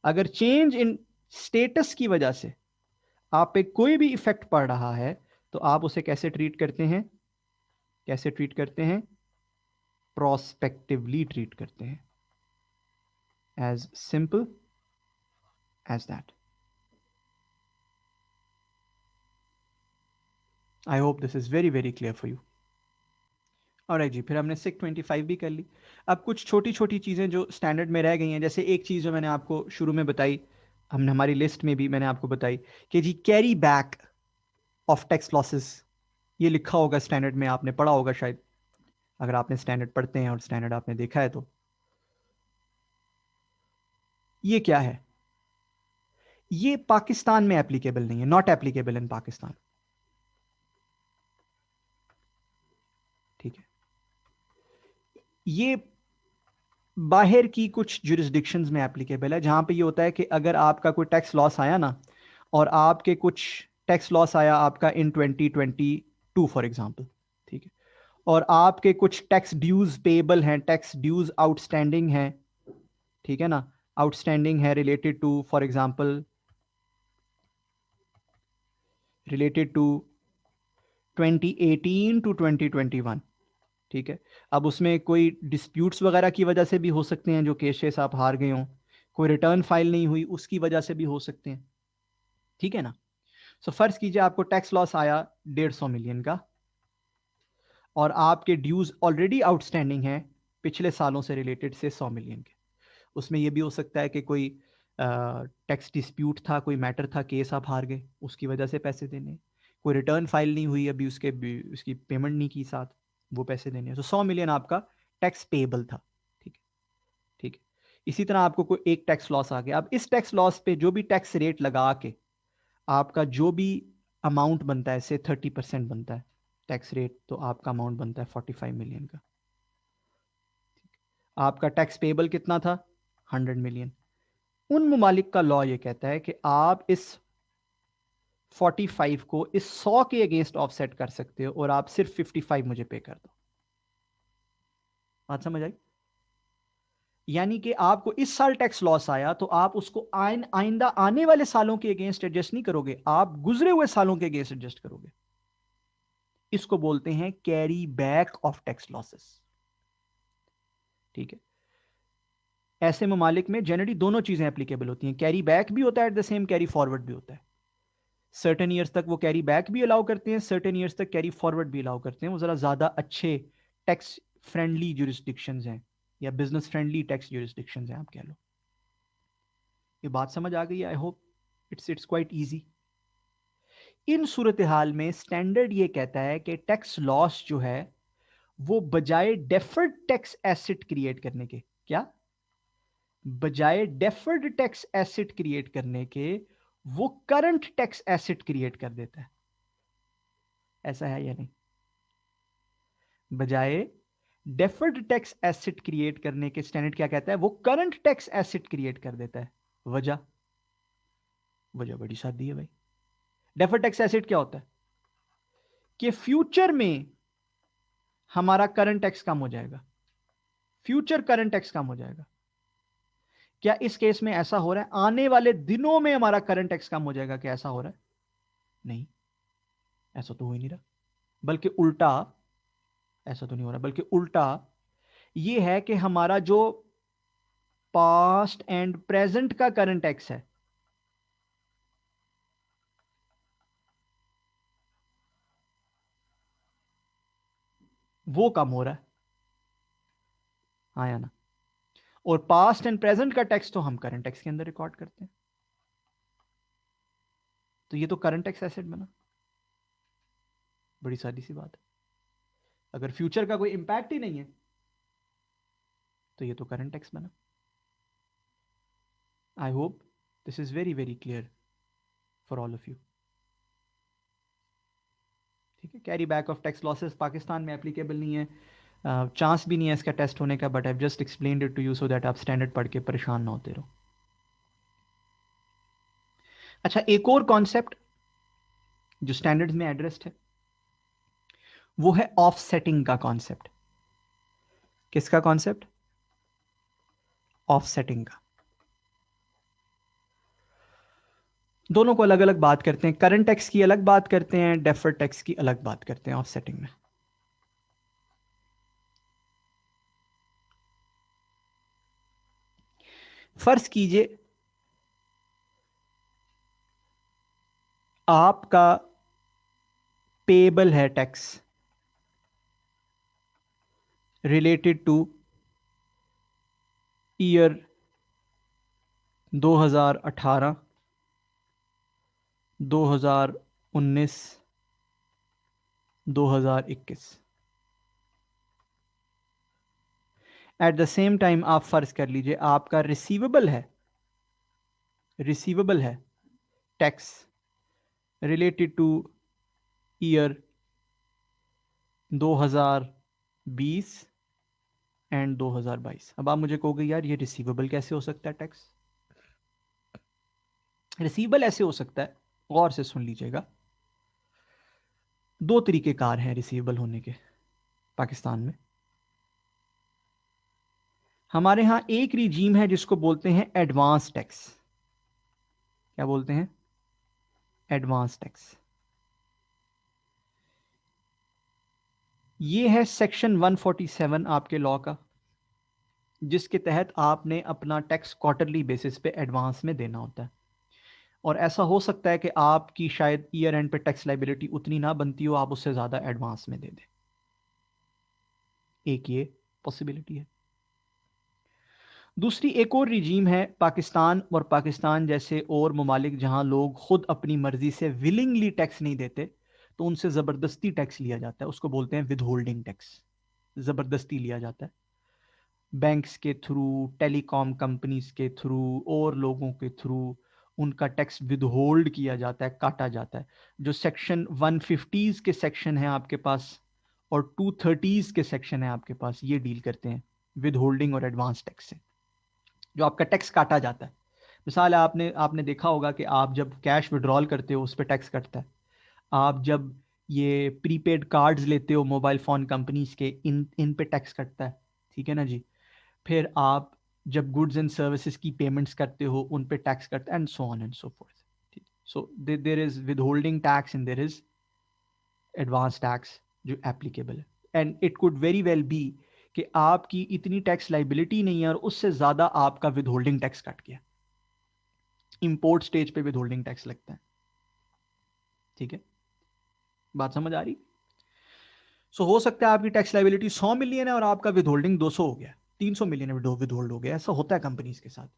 अगर चेंज इन स्टेटस की वजह से आप पे कोई भी इफेक्ट पड़ रहा है तो आप उसे कैसे ट्रीट करते हैं? कैसे ट्रीट करते हैं? प्रोस्पेक्टिवली ट्रीट करते हैं। As simple as that. I hope this is very very clear for you. और जी, फिर हमने सिक 25 भी कर ली। अब कुछ छोटी छोटी चीज़ें जो स्टैंडर्ड में रह गई हैं, जैसे एक चीज़ जो मैंने आपको शुरू में बताई, हमने हमारी लिस्ट में भी मैंने आपको बताई कि जी carry back of tax losses, ये लिखा होगा स्टैंडर्ड में, आपने पढ़ा होगा शायद, अगर आपने स्टैंडर्ड पढ़ते हैं और स्टैंडर्ड आपने देखा है तो। ये क्या है? ये पाकिस्तान में एप्लीकेबल नहीं है, नॉट एप्लीकेबल इन पाकिस्तान। ठीक है, ये बाहर की कुछ जुरिस्डिक्शंस में एप्लीकेबल है, जहां पे ये होता है कि अगर आपका कोई टैक्स लॉस आया ना, और आपके कुछ टैक्स लॉस आया आपका इन 2022 फॉर एग्जांपल, ठीक है, और आपके कुछ टैक्स ड्यूज पेबल हैं, टैक्स ड्यूज आउटस्टैंडिंग हैं, ठीक है ना, आउटस्टैंडिंग है related to, for example related to 2018 to 2021, ठीक है। अब उसमें कोई डिस्प्यूट्स वगैरह की वजह से भी हो सकते हैं, जो केसेस आप हार गए हों, कोई रिटर्न फाइल नहीं हुई उसकी वजह से भी हो सकते हैं, ठीक है ना। सो फर्ज कीजिए आपको टैक्स लॉस आया 150 मिलियन का, और आपके ड्यूज ऑलरेडी आउटस्टैंडिंग हैं पिछले सालों से रिलेटेड से 100 मिलियन के। उसमें यह भी हो सकता है कि कोई टैक्स डिस्प्यूट था, कोई मैटर था, केस आप हार गए, उसकी वजह से पैसे देने, कोई रिटर्न फाइल नहीं हुई अभी, उसकी पेमेंट नहीं की साथ, वो पैसे देने हैं। तो 100 मिलियन आपका टैक्स पेबल था, ठीक है, ठीक है। इसी तरह आपको कोई एक टैक्स लॉस आ गया, अब इस टैक्स लॉस पे जो भी टैक्स रेट लगा के आपका जो भी अमाउंट बनता है, से 30% बनता है टैक्स रेट, तो आपका अमाउंट बनता है 45 मिलियन का। आपका टैक्स पेबल कितना था? 100 मिलियन। उन ममालिक का लॉ ये कहता है कि आप इस 45 को इस 100 के अगेंस्ट ऑफसेट कर सकते हो, और आप सिर्फ 55 मुझे पे कर दो। बात समझ आई? यानी कि आपको इस साल टैक्स लॉस आया तो आप उसको आइंदा आने वाले सालों के अगेंस्ट एडजस्ट नहीं करोगे, आप गुजरे हुए सालों के अगेंस्ट एडजस्ट करोगे। इसको बोलते हैं carry back of tax losses, ठीक है। ऐसे ममालिक में जनरली दोनों चीजें एप्लीकेबल होती हैं, कैरी बैक भी होता है, at the same carry forward भी होता है। सर्टेन ईयर्स तक वो कैरी बैक भी अलाउ करते हैं, सर्टेन ईयर्स तक कैरी फॉरवर्ड भी अलाउ करते हैं। वो जरा ज्यादा अच्छे टैक्स फ्रेंडली जुरिस्डिक्शंस हैं, या बिजनेस फ्रेंडली टैक्स जुरिस्डिक्शंस हैं, आप कह लो। ये बात समझ आ गई? I hope it's quite easy. इन सूरत हाल में स्टैंडर्ड ये कहता है कि टैक्स लॉस जो है वो बजाय डेफर्ड टैक्स एसेट क्रिएट करने के, क्या, बजाय डेफर्ड टैक्स एसेट क्रिएट करने के वो करंट टैक्स एसेट क्रिएट कर देता है। ऐसा है या नहीं? बजाय डेफर्ड टैक्स एसेट क्रिएट करने के स्टैंडर्ड क्या कहता है? वो करंट टैक्स एसेट क्रिएट कर देता है। वजह, वजह बड़ी सादी है भाई। डेफर्ड टैक्स एसेट क्या होता है? कि फ्यूचर में हमारा करंट टैक्स कम हो जाएगा, फ्यूचर करंट टैक्स कम हो जाएगा। क्या इस केस में ऐसा हो रहा है? आने वाले दिनों में हमारा करंट टैक्स कम हो जाएगा, क्या ऐसा हो रहा है? नहीं, ऐसा तो हो ही नहीं रहा। बल्कि उल्टा, ऐसा तो नहीं हो रहा, बल्कि उल्टा यह है कि हमारा जो पास्ट एंड प्रेजेंट का करंट टैक्स है वो कम हो रहा है। हाँ या ना? और पास्ट एंड प्रेजेंट का टैक्स तो हम करंट टैक्स के अंदर रिकॉर्ड करते हैं, तो ये तो करंट टैक्स एसेट बना। बड़ी सादी सी बात है। अगर फ्यूचर का कोई इंपैक्ट ही नहीं है तो ये तो करंट टैक्स बना। आई hope this is very very clear for all of you. ठीक है, carry back of tax losses Pakistan में एप्लीकेबल नहीं है, चांस भी नहीं है इसका टेस्ट होने का, but I just explained it to you so that आप स्टैंडर्ड पढ़ के परेशान ना होते रहो। अच्छा, एक और कॉन्सेप्ट जो स्टैंडर्ड्स में एड्रेस्ड है वो है ऑफसेटिंग का कॉन्सेप्ट। किसका कॉन्सेप्ट? ऑफसेटिंग का। दोनों को अलग अलग बात करते हैं, करंट टैक्स की अलग बात करते हैं, डेफर्ड टैक्स की अलग बात करते हैं ऑफसेटिंग में। फर्ज कीजिए आपका पेएबल है tax related two year 2018, 2019, 2021। At the same time आप फर्ज कर लीजिए आपका रिसीवेबल है tax related two year 2020 and 2022। अब आप मुझे कहोगे यार ये रिसीवेबल कैसे हो सकता है टैक्स? रिसीवेबल ऐसे हो सकता है, गौर से सुन लीजिएगा। दो तरीके कार हैं रिसीवेबल होने के पाकिस्तान में। हमारे यहां एक रिजीम है जिसको बोलते हैं एडवांस टैक्स। क्या बोलते हैं? Advance tax. ये है सेक्शन 147 आपके लॉ का, जिसके तहत आपने अपना टैक्स क्वार्टरली बेसिस पे एडवांस में देना होता है। और ऐसा हो सकता है कि आपकी शायद ईयर एंड पे टैक्स लाइबिलिटी उतनी ना बनती हो, आप उससे ज़्यादा एडवांस में दे दें। एक ये पॉसिबिलिटी है। दूसरी एक और रिजीम है पाकिस्तान और पाकिस्तान जैसे और ममालिक जहां लोग खुद अपनी मर्जी से विलिंगली टैक्स नहीं देते, तो उनसे ज़बरदस्ती टैक्स लिया जाता है। उसको बोलते हैं विद होल्डिंग टैक्स। ज़बरदस्ती लिया जाता है, बैंक्स के थ्रू, टेलीकॉम कंपनीज के थ्रू और लोगों के थ्रू उनका टैक्स विद होल्ड किया जाता है, काटा जाता है। जो सेक्शन 150 के सेक्शन है आपके पास और 230 के सेक्शन है आपके पास, ये डील करते हैं विद होल्डिंग और एडवांस टैक्स से, जो आपका टैक्स काटा जाता है। मिसाल है, आपने आपने देखा होगा कि आप जब कैश विड्रॉल करते हो उस पर टैक्स कटता है। आप जब ये प्रीपेड कार्ड्स लेते हो मोबाइल फ़ोन कंपनीज के, इन इन पे टैक्स कटता है। ठीक है ना जी? फिर आप जब गुड्स एंड सर्विसेज की पेमेंट्स करते हो उन पे टैक्स करते हैं, and so on and so forth. ठीक, so there is withholding tax and there is advance tax जो एप्लीकेबल है। And it could very well be कि आपकी इतनी टैक्स लाइबिलिटी नहीं है और उससे ज़्यादा आपका विद होल्डिंग टैक्स कट गया। इंपोर्ट स्टेज पे विद होल्डिंग टैक्स लगता है। ठीक है, बात समझ आ रही? सो हो सकता है आपकी टैक्स लाइबिलिटी 100 मिलियन है और आपका विद होल्डिंग 200 हो गया, 300 मिलियन विद होल्ड हो गया। ऐसा होता है कंपनीज के साथ।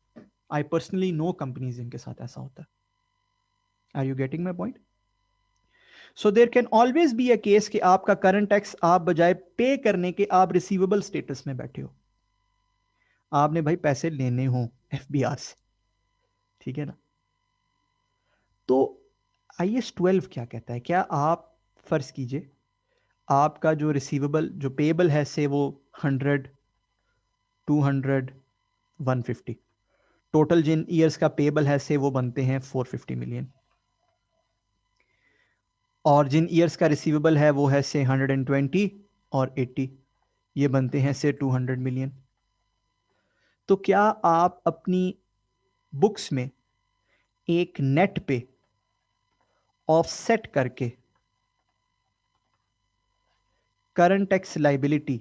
आई पर्सनली नो कंपनीज जिनके साथ ऐसा होता है। Are you getting my point? So there can always be a case कि आपका करंट टैक्स आप बजाय पे करने के आप रिसीवेबल स्टेटस में बैठे हो, आपने भाई पैसे लेने हो एफबीआर से। ठीक है ना? तो IAS 12 क्या कहता है? क्या आप फर्ज कीजिए आपका जो रिसीवेबल जो पेएबल है से वो 100, 200, 150, टोटल जिन ईयर्स का पेएबल है से वो बनते हैं 450 मिलियन, और जिन ईयर्स का रिसीवेबल है वो है से 120 और 80, ये बनते हैं से 200 मिलियन। तो क्या आप अपनी बुक्स में एक नेट पे ऑफसेट करके करंट टैक्स लाइबिलिटी,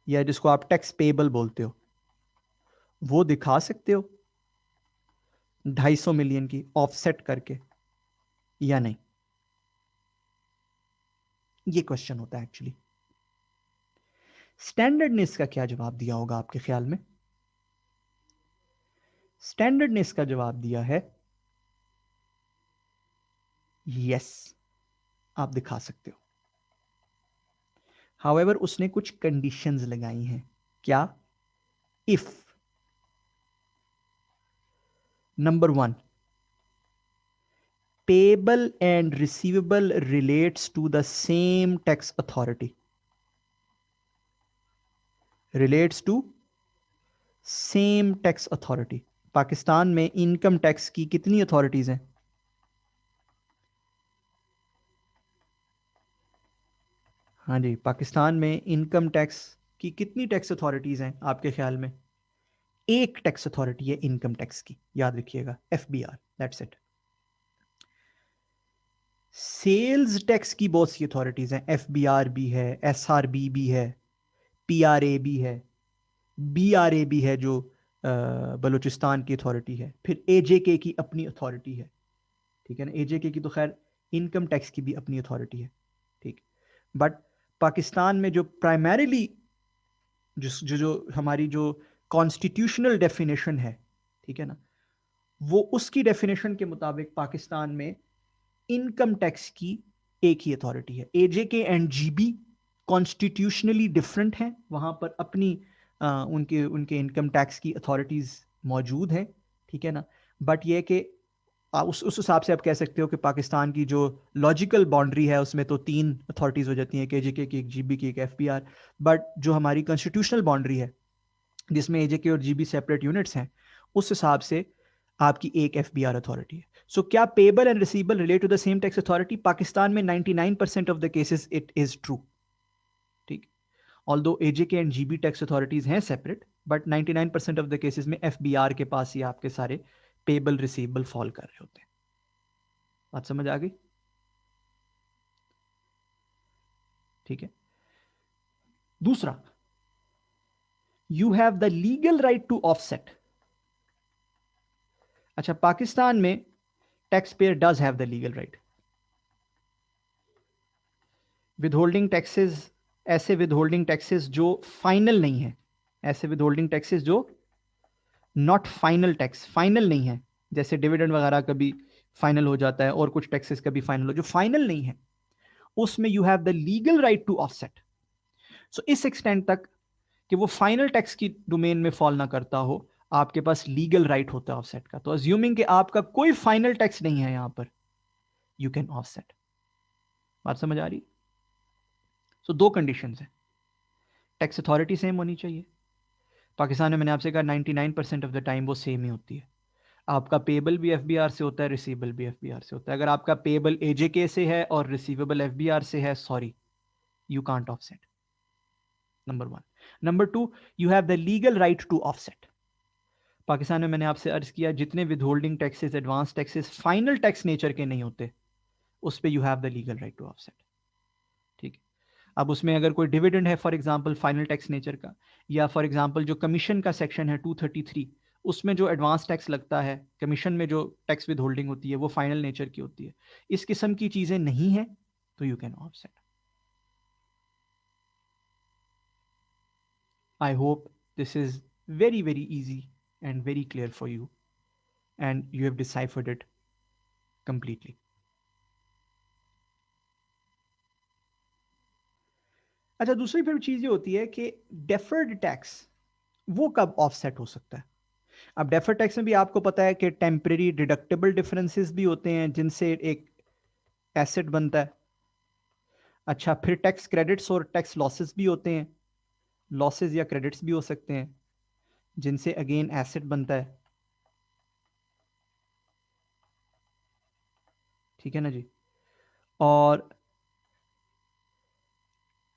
या जिसको आप टैक्स पेबल बोलते हो, वो दिखा सकते हो 250 मिलियन की ऑफसेट करके या नहीं? ये क्वेश्चन होता है एक्चुअली। स्टैंडर्ड ने इसका क्या जवाब दिया होगा आपके ख्याल में? स्टैंडर्ड ने इसका जवाब दिया है यस, आप दिखा सकते हो। हाउएवर उसने कुछ कंडीशंस लगाई हैं। क्या? If number 1, payable and receivable relates to the same tax authority, relates to same tax authority. Pakistan में इनकम टैक्स की कितनी अथॉरिटीज हैं? हाँ जी, पाकिस्तान में इनकम टैक्स की कितनी टैक्स अथॉरिटीज हैं आपके ख्याल में? एक टैक्स अथॉरिटी है इनकम टैक्स की, याद रखिएगा, FBR, that's it. Sales tax की बहुत सी अथॉरिटीज हैं, एफबीआर भी है, एसआरबी भी है, पीआरए भी है, बीआरए भी है जो बलूचिस्तान की अथॉरिटी है, फिर एजेके की अपनी अथॉरिटी है। ठीक है ना, एजेके की तो खैर इनकम टैक्स की भी अपनी अथॉरिटी है। ठीक, बट पाकिस्तान में जो प्राइमरीली जो हमारी जो कॉन्स्टिट्यूशनल डेफिनेशन है, ठीक है ना, वो उसकी डेफिनेशन के मुताबिक पाकिस्तान में इनकम टैक्स की एक ही अथॉरिटी है। AJK and GB constitutionally different हैं, वहां पर अपनी उनके उनके इनकम टैक्स की अथॉरिटीज मौजूद हैं। ठीक है ना, बट ये कि उस हिसाब से आप कह सकते हो कि पाकिस्तान की जो लॉजिकल बाउंड्री है उसमें तो 3 अथॉरिटीज हो जाती हैं, एक एजेके की, एक जीबी की, एक एफबीआर। बट जो हमारी कॉन्स्टिट्यूशनल बाउंड्री है जिसमें एजेके और जीबी सेपरेट यूनिट्स हैं, उस हिसाब से आपकी एक एफबीआर अथॉरिटी है। सो क्या payable and receivable relate to the same tax authority? Pakistan में 99% of the cases it is true. ठीक, although AJK and GB tax authorities हैं separate, but 99% of the cases में एफबीआर के पास ही आपके सारे पेबल रिसीवेबल फॉल कर रहे होते हैं। बात समझ आ गई? ठीक है। दूसरा, you have the legal right to offset. अच्छा, पाकिस्तान में tax payer does have the legal right. Withholding taxes, ऐसे विदहोल्डिंग टैक्सेस जो फाइनल नहीं है, ऐसे विदहोल्डिंग टैक्सेस जो नॉट फाइनल टैक्स, फाइनल नहीं है, जैसे डिविडेंड वगैरह कभी फाइनल हो जाता है और कुछ टैक्सेस कभी फाइनल हो, जो फाइनल नहीं है उसमें you have the legal right to offset. So इस एक्सटेंट तक कि वो फाइनल टैक्स की डोमेन में फॉल ना करता हो, आपके पास लीगल राइट होता है ऑफसेट का। तो अज्यूमिंग कि आपका कोई फाइनल टैक्स नहीं है यहां पर, यू कैन ऑफसेट। बात समझ आ रही? सो दो कंडीशंस है, टैक्स अथॉरिटी सेम होनी चाहिए। पाकिस्तान में मैंने आपसे कहा 99% ऑफ द टाइम वो सेम ही होती है। आपका पेबल भी एफबीआर से होता है, रिसीवेबल भी एफबीआर से होता है। अगर आपका पेबल एजेके से है और रिसीवेबल एफबीआर से है, sorry, you can't offset. Number 1। Number 2, you have the legal right to offset. Pakistan में मैंने आपसे अर्ज किया जितने withholding taxes, advance taxes final tax nature के नहीं होते, उस पर you have the legal right to offset. ठीक है। अब उसमें अगर कोई डिविडेंड है for example final tax nature का, या फॉर एग्जांपल जो कमीशन का सेक्शन है 233, उसमें जो एडवांस टैक्स लगता है, कमीशन में जो टैक्स विद होल्डिंग होती है वो फाइनल नेचर की होती है, इस किस्म की चीजें नहीं है, तो you can offset. I hope this is very very easy and very clear for you and you have deciphered it completely. अच्छा, दूसरी फिर चीज ये होती है कि डेफर्ड टैक्स वो कब ऑफसेट हो सकता है? अब डेफर्ड टैक्स में भी आपको पता है कि टेम्परेरी डिडक्टेबल डिफरेंसेस भी होते हैं जिनसे एक एसेट बनता है। अच्छा, फिर टैक्स क्रेडिट्स और टैक्स लॉसेस भी होते हैं, लॉसेस या क्रेडिट्स भी हो सकते हैं जिनसे अगेन एसेट बनता है। ठीक है ना जी। और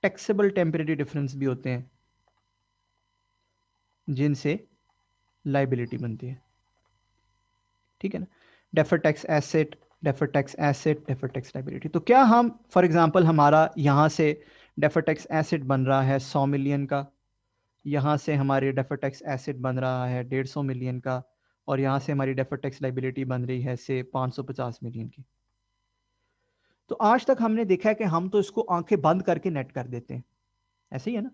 टैक्सेबल टेम्परेरी डिफरेंस भी होते हैं जिनसे लाइबिलिटी बनती है, ठीक है ना। Deferred tax asset, deferred tax asset, deferred tax liability. तो क्या हम फॉर एग्जांपल हमारा यहाँ से डेफर्ड टैक्स एसेट बन रहा है 100 मिलियन का, यहाँ से हमारे डेफर्ड टैक्स एसेट बन रहा है 150 मिलियन का, और यहाँ से हमारी डेफर्ड टैक्स लाइबिलिटी बन रही है से 550 मिलियन की। तो आज तक हमने देखा है कि हम तो इसको आंखें बंद करके नेट कर देते हैं, ऐसे ही है ना।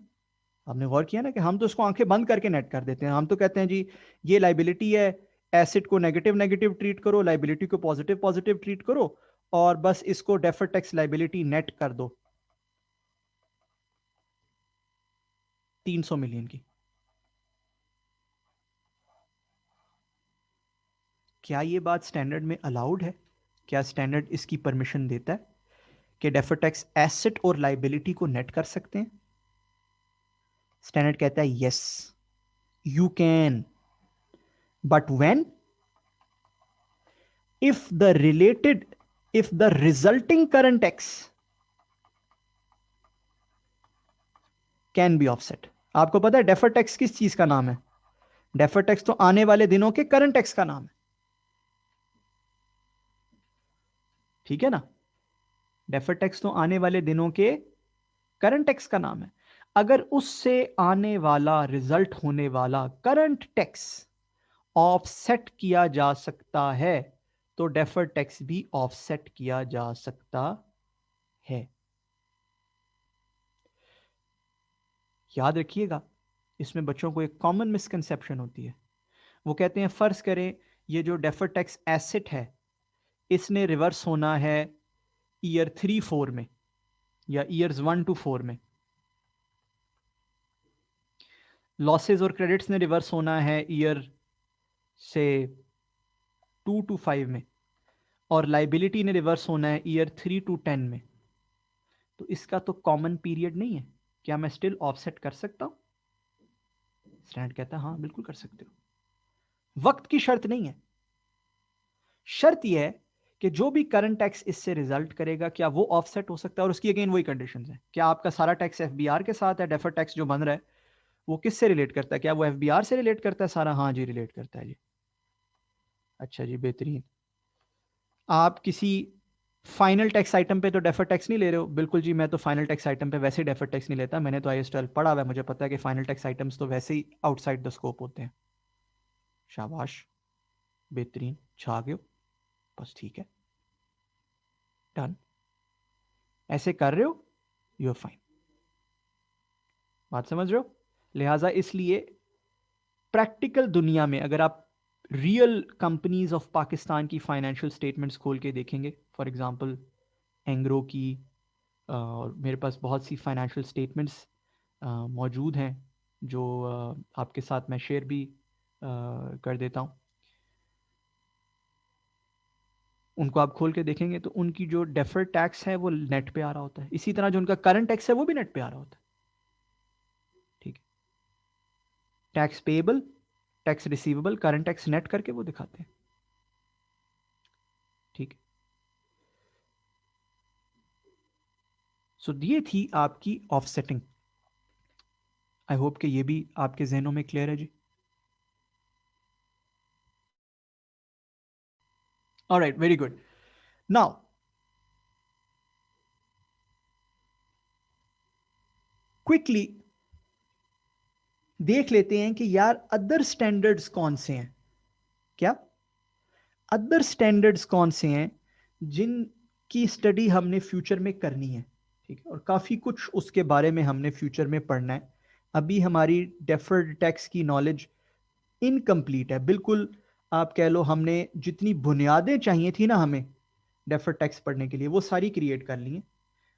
आपने गौर किया ना कि हम तो इसको आंखें बंद करके नेट कर देते हैं। हम तो कहते हैं जी ये लाइबिलिटी है, एसेट को नेगेटिव नेगेटिव ट्रीट करो, लाइबिलिटी को पॉजिटिव पॉजिटिव ट्रीट करो, और बस इसको डेफर्ड टैक्स लाइबिलिटी नेट कर दो 300 मिलियन की। क्या ये बात स्टैंडर्ड में अलाउड है? क्या स्टैंडर्ड इसकी परमिशन देता है कि डेफर्ड टैक्स एसेट और लाइबिलिटी को नेट कर सकते हैं? स्टैंडर्ड कहता है yes you can, but when, if the resulting current tax can be offset। आपको पता है डेफर्ड टैक्स किस चीज का नाम है? डेफर्ड टैक्स तो आने वाले दिनों के करंट टैक्स का नाम है, ठीक है ना। डेफर्ड टैक्स तो आने वाले दिनों के करंट टैक्स का नाम है। अगर उससे आने वाला रिजल्ट होने वाला करंट टैक्स ऑफसेट किया जा सकता है तो डेफर्ड टैक्स भी ऑफसेट किया जा सकता है। याद रखिएगा, इसमें बच्चों को एक कॉमन मिसकंसेप्शन होती है। वो कहते हैं फर्ज करें ये जो डेफर्ड टैक्स एसेट है इसने रिवर्स होना है ईयर 3-4 में या ईयर्स 1-4 में, लॉसेस और क्रेडिट्स ने रिवर्स होना है ईयर से 2-5 में, और लाइबिलिटी ने रिवर्स होना है ईयर 3-10 में। तो इसका तो कॉमन पीरियड नहीं है, क्या मैं स्टिल ऑफसेट कर सकता हूं? स्टैंडर्ड कहता है हाँ बिल्कुल कर सकते हो। वक्त की शर्त नहीं है, शर्त यह है कि जो भी करंट टैक्स इससे रिजल्ट करेगा क्या वो ऑफसेट हो सकता है, और उसकी अगेन वही कंडीशंस है। क्या आपका सारा टैक्स एफबीआर के साथ है? डेफर्ड टैक्स जो बन रहा है वो किससे रिलेट करता है? क्या वो एफबीआर से रिलेट करता है सारा? हाँ जी रिलेट करता है जी। अच्छा जी बेहतरीन। आप किसी फाइनल टैक्स आइटम पे तो डेफर्ड टैक्स नहीं ले रहे हो? बिल्कुल जी, मैं तो फाइनल टैक्स आइटम पे वैसे ही डेफर्ड टैक्स नहीं लेता, मैंने तो आईएस 12 पढ़ा हुआ है, मुझे पता है कि फाइनल टैक्स आइटम्स तो वैसे ही आउटसाइड द स्कोप होते हैं। शाबाश, बेहतरीन, छा गए हो, बस ठीक है, डन। ऐसे कर रहे हो, यू आर फाइन। बात समझ रहे हो? लिहाजा इसलिए प्रैक्टिकल दुनिया में अगर आप रियल कंपनीज ऑफ पाकिस्तान की फाइनेंशियल स्टेटमेंट्स खोल के देखेंगे, फॉर एग्जांपल एंग्रो की, और मेरे पास बहुत सी फाइनेंशियल स्टेटमेंट्स मौजूद हैं जो आपके साथ मैं शेयर भी कर देता हूँ। उनको आप खोल के देखेंगे तो उनकी जो डेफर्ड टैक्स है वो नेट पे आ रहा होता है, इसी तरह जो उनका करंट टैक्स है वो भी नेट पे आ रहा होता है, ठीक है। Tax payable, tax receivable, current tax net करके वो दिखाते हैं, ठीक है। सो ये थी आपकी ऑफसेटिंग। आई होप कि ये भी आपके जहनों में क्लियर है जी। Alright, very good. Now quickly देख लेते हैं कि यार अदर स्टैंडर्ड्स कौन से हैं। क्या अदर स्टैंडर्ड्स कौन से हैं जिनकी स्टडी हमने फ्यूचर में करनी है, ठीक है, और काफ़ी कुछ उसके बारे में हमने फ्यूचर में पढ़ना है। अभी हमारी डेफर्ड टैक्स की नॉलेज इनकम्प्लीट है बिल्कुल। आप कह लो हमने जितनी बुनियादें चाहिए थी ना हमें डेफर्ड टैक्स पढ़ने के लिए वो सारी क्रिएट कर ली हैं,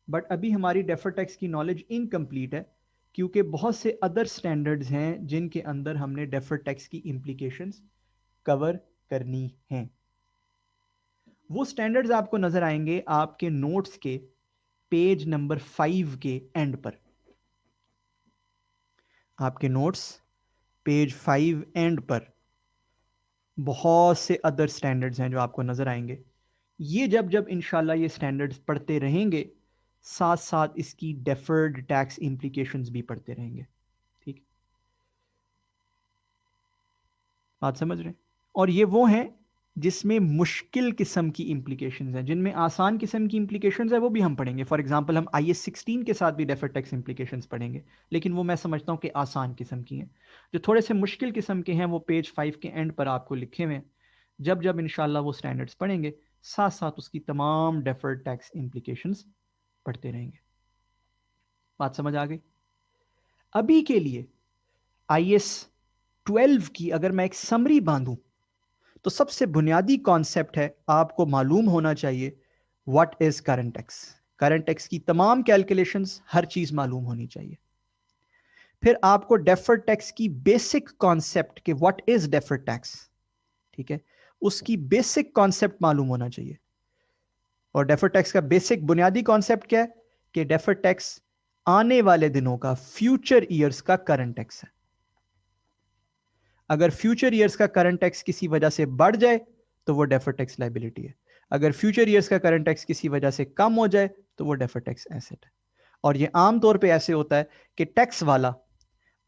बट अभी हमारी डेफर्ड टैक्स की नॉलेज इनकम्प्लीट है क्योंकि बहुत से अदर स्टैंडर्ड्स हैं जिनके अंदर हमने डेफर्ड टैक्स की इम्प्लीकेशंस कवर करनी हैं। वो स्टैंडर्ड्स आपको नजर आएंगे आपके नोट्स के पेज नंबर 5 के एंड पर। आपके नोट्स पेज 5 एंड पर बहुत से अदर स्टैंडर्ड्स हैं जो आपको नजर आएंगे। ये जब जब इंशाल्लाह ये स्टैंडर्ड्स पढ़ते रहेंगे साथ साथ इसकी डेफर्ड टैक्स इम्प्लीकेशंस भी पढ़ते रहेंगे, ठीक। बात समझ रहे हैं? और ये वो हैं जिसमें मुश्किल किस्म की इंप्लीकेशंस हैं। जिनमें आसान किस्म की इंप्लीकेशंस है वो भी हम पढ़ेंगे। फॉर एग्जांपल हम IS-16 के साथ भी डेफर्ड टैक्स इंप्लीकेशंस पढ़ेंगे, लेकिन वो मैं समझता हूँ कि आसान किस्म की हैं। जो थोड़े से मुश्किल किस्म के हैं वो पेज 5 के एंड पर आपको लिखे हुए हैं। जब जब इंशाल्लाह वो स्टैंडर्ड्स पढ़ेंगे, साथ साथ उसकी तमाम डेफर्ड टैक्स इंप्लीकेशंस पढ़ते रहेंगे। बात समझ आ गई? अभी के लिए IS-12 की अगर मैं एक समरी बांधूं, तो सबसे बुनियादी कॉन्सेप्ट है, आपको मालूम होना चाहिए what is current tax. Current tax की तमाम कैलकुलेशंस, हर चीज मालूम होनी चाहिए। फिर आपको डेफर्ड टैक्स की बेसिक कॉन्सेप्ट के व्हाट इज डेफर्ड टैक्स, ठीक है, उसकी बेसिक कॉन्सेप्ट मालूम होना चाहिए। और डेफर्ड टैक्स का बेसिक बुनियादी कॉन्सेप्ट क्या है कि डेफर्ड टैक्स आने वाले दिनों का, फ्यूचर ईयर्स का करंट टैक्स है। अगर फ्यूचर ईयर्स का करंट टैक्स किसी वजह से बढ़ जाए तो वो डेफर्ड टैक्स लायबिलिटी है। अगर फ्यूचर ईयर्स का करंट टैक्स किसी वजह से कम हो जाए तो वो डेफर्ड टैक्स एसेट है। और ये आमतौर पे ऐसे होता है कि टैक्स वाला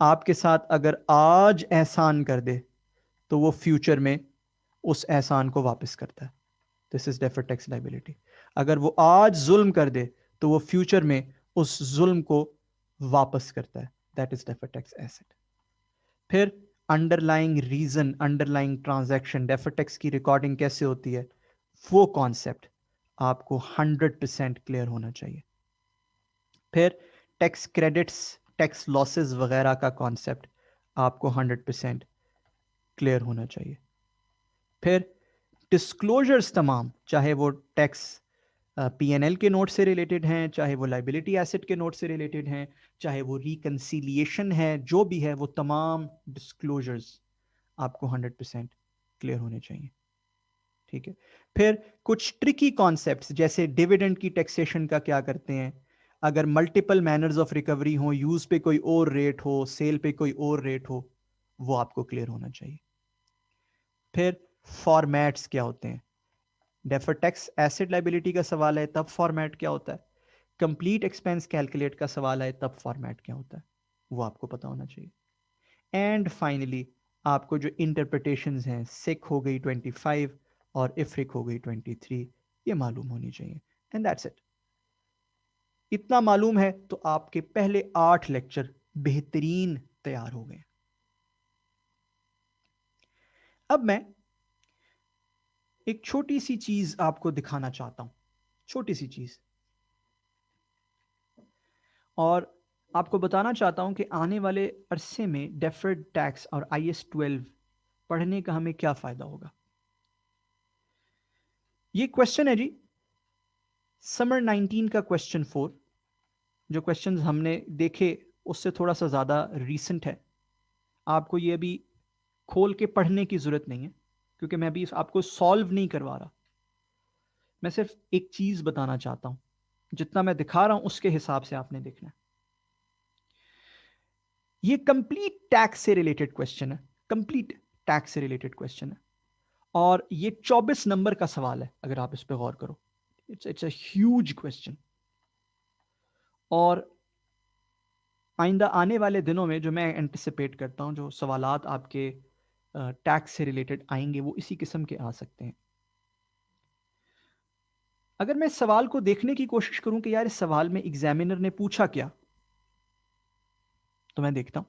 आपके साथ अगर आज एहसान कर दे तो वो फ्यूचर में उस एहसान को वापस करता है। This is deferred tax liability. अगर वो आज जुल्म कर दे तो वो फ्यूचर में उस जुल्म को वापस करता है। That is deferred tax asset. फिर underlying reason, underlying transaction, deferred tax की रिकॉर्डिंग कैसे होती है, वो कॉन्सेप्ट आपको 100% क्लियर होना चाहिए। फिर टैक्स क्रेडिट्स, टैक्स लॉसेस वगैरह का कॉन्सेप्ट आपको 100% क्लियर होना चाहिए। फिर डिस्क्लोजर्स तमाम, चाहे वो टैक्स P&L के नोट से रिलेटेड हैं, चाहे वो लाइबिलिटी एसेट के नोट से रिलेटेड हैं, चाहे वो रिकंसिलिएशन है, जो भी है वो तमाम डिस्क्लोजर्स आपको 100% क्लियर होने चाहिए। ठीक है। फिर कुछ ट्रिकी कॉन्सेप्ट्स जैसे डिविडेंड की टैक्सेशन का क्या करते हैं, अगर मल्टीपल मैनर्स ऑफ रिकवरी हो, यूज पे कोई और रेट हो, सेल पे कोई और रेट हो, वो आपको क्लियर होना चाहिए। फिर फॉर्मेट्स क्या होते हैं, डेफर्ड टैक्स एसेट लाइबिलिटी का सवाल है तब फॉर्मेट क्या होता है, कंप्लीट एक्सपेंस कैलकुलेट का सवाल है तब फॉर्मेट क्या होता है, वो आपको पता होना चाहिए। एंड फाइनली आपको जो इंटरप्रिटेशंस हैं, सिक हो गई 25 और इफ्रिक हो गई 23, ये मालूम होनी चाहिए। And that's it. इतना मालूम है तो आपके पहले 8 लेक्चर बेहतरीन तैयार हो गए। अब मैं एक छोटी सी चीज आपको दिखाना चाहता हूं, छोटी सी चीज, और आपको बताना चाहता हूं कि आने वाले अरसे में डेफर्ड टैक्स और IS-12 पढ़ने का हमें क्या फायदा होगा। ये क्वेश्चन है जी समर 19 का क्वेश्चन 4। जो क्वेश्चंस हमने देखे उससे थोड़ा सा ज़्यादा रीसेंट है। आपको ये अभी खोल के पढ़ने की ज़रूरत नहीं है, क्योंकि मैं अभी आपको सॉल्व नहीं करवा रहा। मैं सिर्फ एक चीज़ बताना चाहता हूं, जितना मैं दिखा रहा हूं उसके हिसाब से आपने देखना है। ये कंप्लीट टैक्स से रिलेटेड क्वेश्चन है, कंप्लीट टैक्स से रिलेटेड क्वेश्चन है, और ये 24 नंबर का सवाल है अगर आप इस पर गौर करो। It's a huge question. और आइंदा आने वाले दिनों में जो मैं एंटिसिपेट करता हूं, जो सवालात आपके टैक्स से रिलेटेड आएंगे, वो इसी किस्म के आ सकते हैं। अगर मैं इस सवाल को देखने की कोशिश करूं कि यार इस सवाल में एग्जामिनर ने पूछा क्या, तो मैं देखता हूं।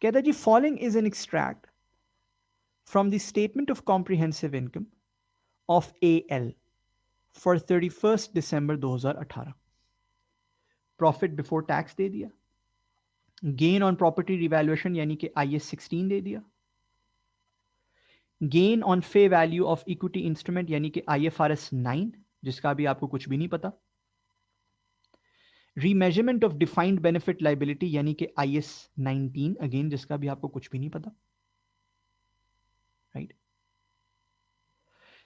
कहता है जी, following is an extract from the statement of comprehensive income of AL for 31 December 2018। Profit before tax दे दिया, गेन ऑन प्रॉपर्टी रिवैल्यूएशन यानी कि IS-16 दे दिया, गेन ऑन फे वैल्यू ऑफ इक्विटी इंस्ट्रूमेंट यानी कि IFRS 9 जिसका भी आपको कुछ भी नहीं पता, remeasurement of defined benefit liability यानी कि IS-19 अगेन जिसका भी आपको कुछ भी नहीं पता, राइट।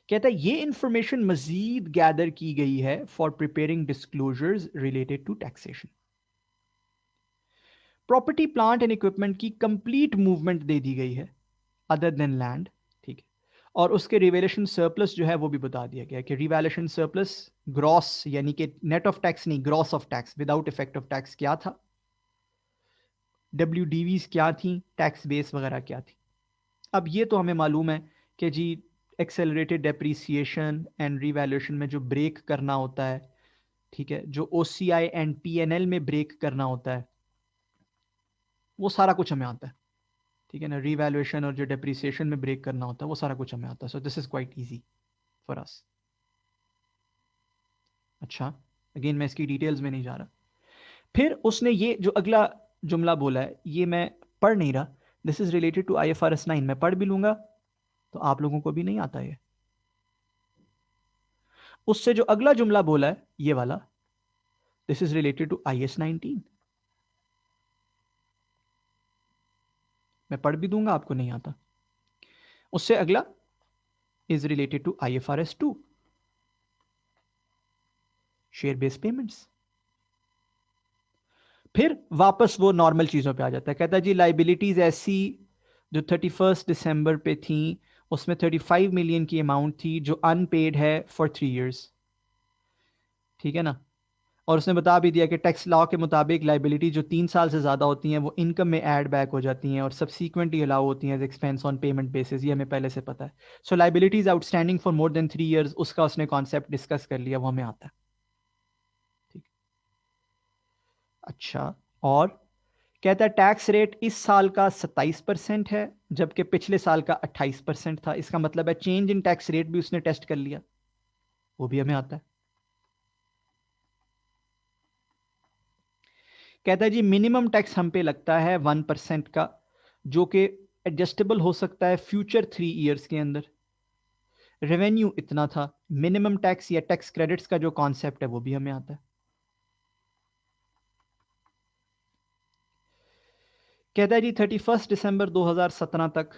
कहता है ये इंफॉर्मेशन मजीद गैदर की गई है for preparing disclosures related to taxation. Property plant and equipment की कंप्लीट मूवमेंट दे दी गई है अदर देन लैंड, ठीक है। और उसके रिवैल्यूएशन सरप्लस जो है वो भी बता दिया गया कि रिवैल्यूएशन सरप्लस ग्रॉस यानी कि नेट ऑफ टैक्स नहीं, gross of tax, without effect of tax क्या था, WDVs क्या थी, टैक्स बेस वगैरह क्या थी। अब ये तो हमें मालूम है कि जी एक्सेलरेटेड डेप्रीसिएशन एंड रीवैल्यूएशन में जो ब्रेक करना होता है, ठीक है, जो OCI एंड PNL में ब्रेक करना होता है, वो सारा कुछ हमें आता है, ठीक है ना। रीवैल्यूएशन और जो डेप्रीसिएशन में ब्रेक करना होता है वो सारा कुछ हमें आता है। So this is quite easy for us. अच्छा, अगेन मैं इसकी डिटेल्स में नहीं जा रहा। फिर उसने ये जो अगला जुमला बोला है ये मैं पढ़ नहीं रहा, this is related to IFRS 9। मैं पढ़ भी लूंगा तो आप लोगों को भी नहीं आता ये। उससे जो अगला जुमला बोला है ये वाला, this is related to IS 19। मैं पढ़ भी दूंगा, आपको नहीं आता। उससे अगला is related to IFRS 2, share based payments. फिर वापस वो नॉर्मल चीजों पे आ जाता है, कहता है जी लाइबिलिटीज ऐसी जो 31 दिसंबर पे थी, उसमें 35 मिलियन की अमाउंट थी जो अनपेड है फॉर 3 इयर्स, ठीक है ना। और उसने बता भी दिया कि टैक्स लॉ के मुताबिक लाइबिलिटी जो 3 साल से ज़्यादा होती हैं वो इनकम में ऐड बैक हो जाती हैं और सब्सीक्वेंटली अलाउ होती हैं as expense on payment basis. ये हमें पहले से पता है। So liabilities outstanding for more than 3 years, उसका उसने कॉन्सेप्ट डिस्कस कर लिया, वो हमें आता है, ठीक। अच्छा, और कहता है टैक्स रेट इस साल का 27% है जबकि पिछले साल का 28% था। इसका मतलब है चेंज इन टैक्स रेट भी उसने टेस्ट कर लिया, वो भी हमें आता है। कहता है जी मिनिमम टैक्स हम पे लगता है 1% का, जो कि एडजस्टेबल हो सकता है फ्यूचर 3 इयर्स के अंदर। रेवेन्यू इतना था। मिनिमम टैक्स या टैक्स क्रेडिट्स का जो कॉन्सेप्ट है वो भी हमें आता है। कहता है जी 31 दिसंबर 2017 तक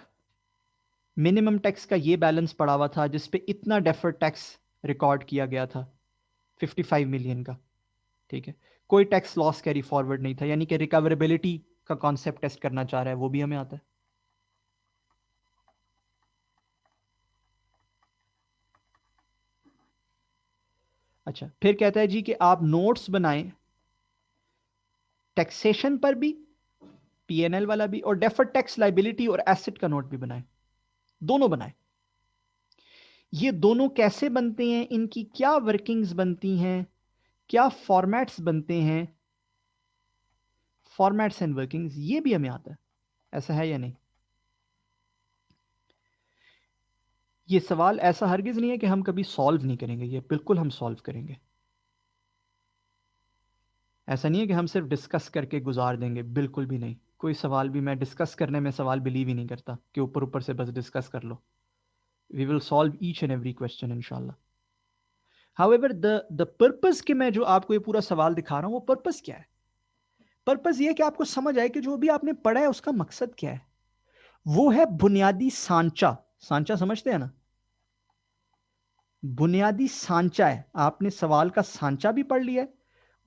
मिनिमम टैक्स का ये बैलेंस पड़ा हुआ था जिसपे इतना डेफर्ड टैक्स रिकॉर्ड किया गया था 55 मिलियन का, ठीक है। कोई टैक्स लॉस कैरी फॉरवर्ड नहीं था, यानी कि रिकवरेबिलिटी का कॉन्सेप्ट टेस्ट करना चाह रहा है, वो भी हमें आता है। अच्छा, फिर कहता है जी कि आप नोट्स बनाएं टैक्सेशन पर भी, PNL वाला भी, और डेफर्ड टैक्स लाइबिलिटी और एसेट का नोट भी बनाएं, दोनों बनाएं। ये दोनों कैसे बनते हैं, इनकी क्या वर्किंग्स बनती हैं, क्या फॉर्मेट्स बनते हैं, फॉर्मेट्स एंड वर्किंग्स, ये भी हमें आता है। ऐसा है या नहीं? ये सवाल ऐसा हरगिज नहीं है कि हम कभी सॉल्व नहीं करेंगे, ये बिल्कुल हम सॉल्व करेंगे। ऐसा नहीं है कि हम सिर्फ डिस्कस करके गुजार देंगे, बिल्कुल भी नहीं। कोई सवाल भी, मैं डिस्कस करने में सवाल बिलीव ही नहीं करता कि ऊपर ऊपर से बस डिस्कस कर लो। We will solve each and every question इंशाल्लाह। हाउएवर द पर्पस कि मैं जो आपको ये पूरा सवाल दिखा रहा हूं वो पर्पस क्या है? पर्पस ये है कि आपको समझ आए कि जो भी आपने पढ़ा है उसका मकसद क्या है। वो है बुनियादी सांचा। सांचा समझते हैं ना? बुनियादी सांचा है। आपने सवाल का सांचा भी पढ़ लिया है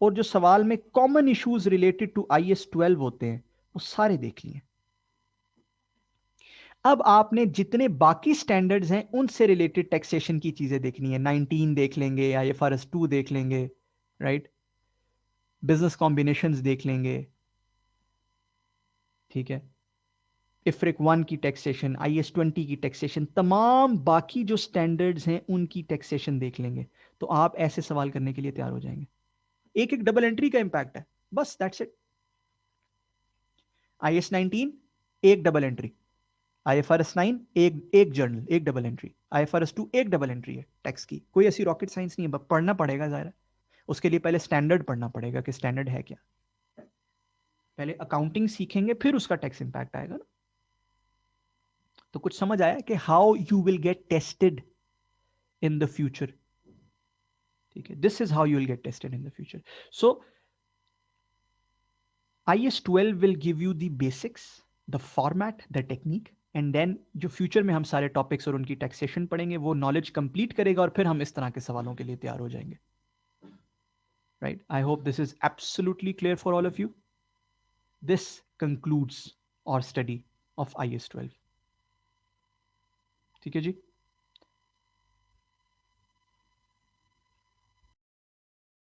और जो सवाल में common issues related to IS 12 होते हैं वो सारे देख लिए। अब आपने जितने बाकी स्टैंडर्ड्स हैं उनसे रिलेटेड टैक्सेशन की चीजें देखनी है। 19 देख लेंगे, IFRS 2 देख लेंगे, राइट, बिजनेस कॉम्बिनेशंस देख लेंगे, ठीक है, इफ्रिक 1 की टैक्सेशन, IS 20 की टैक्सेशन, तमाम बाकी जो स्टैंडर्ड्स हैं उनकी टैक्सेशन देख लेंगे। तो आप ऐसे सवाल करने के लिए तैयार हो जाएंगे। एक एक डबल एंट्री का इंपैक्ट है, बस दैट्स इट। IS 19 एक डबल एंट्री, IFRS 9 एक एक जर्नल एक डबल एंट्री, IFRS 2 एक डबल एंट्री है टैक्स की। कोई ऐसी रॉकेट साइंस नहीं है, बस पढ़ना पड़ेगा ज़ाहिर। उसके लिए पहले स्टैंडर्ड पढ़ना पड़ेगा कि स्टैंडर्ड है क्या। पहले अकाउंटिंग सीखेंगे फिर उसका टैक्स इंपैक्ट आएगा ना। तो कुछ समझ आया कि how you will get tested in the future, ठीक है। This is how you will get tested in the future. So IS 12 will give you the basics, the format, the technique, and then जो future में हम सारे topics और उनकी taxation पढ़ेंगे वो नॉलेज कंप्लीट करेगा और फिर हम इस तरह के सवालों के लिए तैयार हो जाएंगे, right. I hope this is absolutely clear for all of you. This concludes our study of IS 12, ठीक है जी।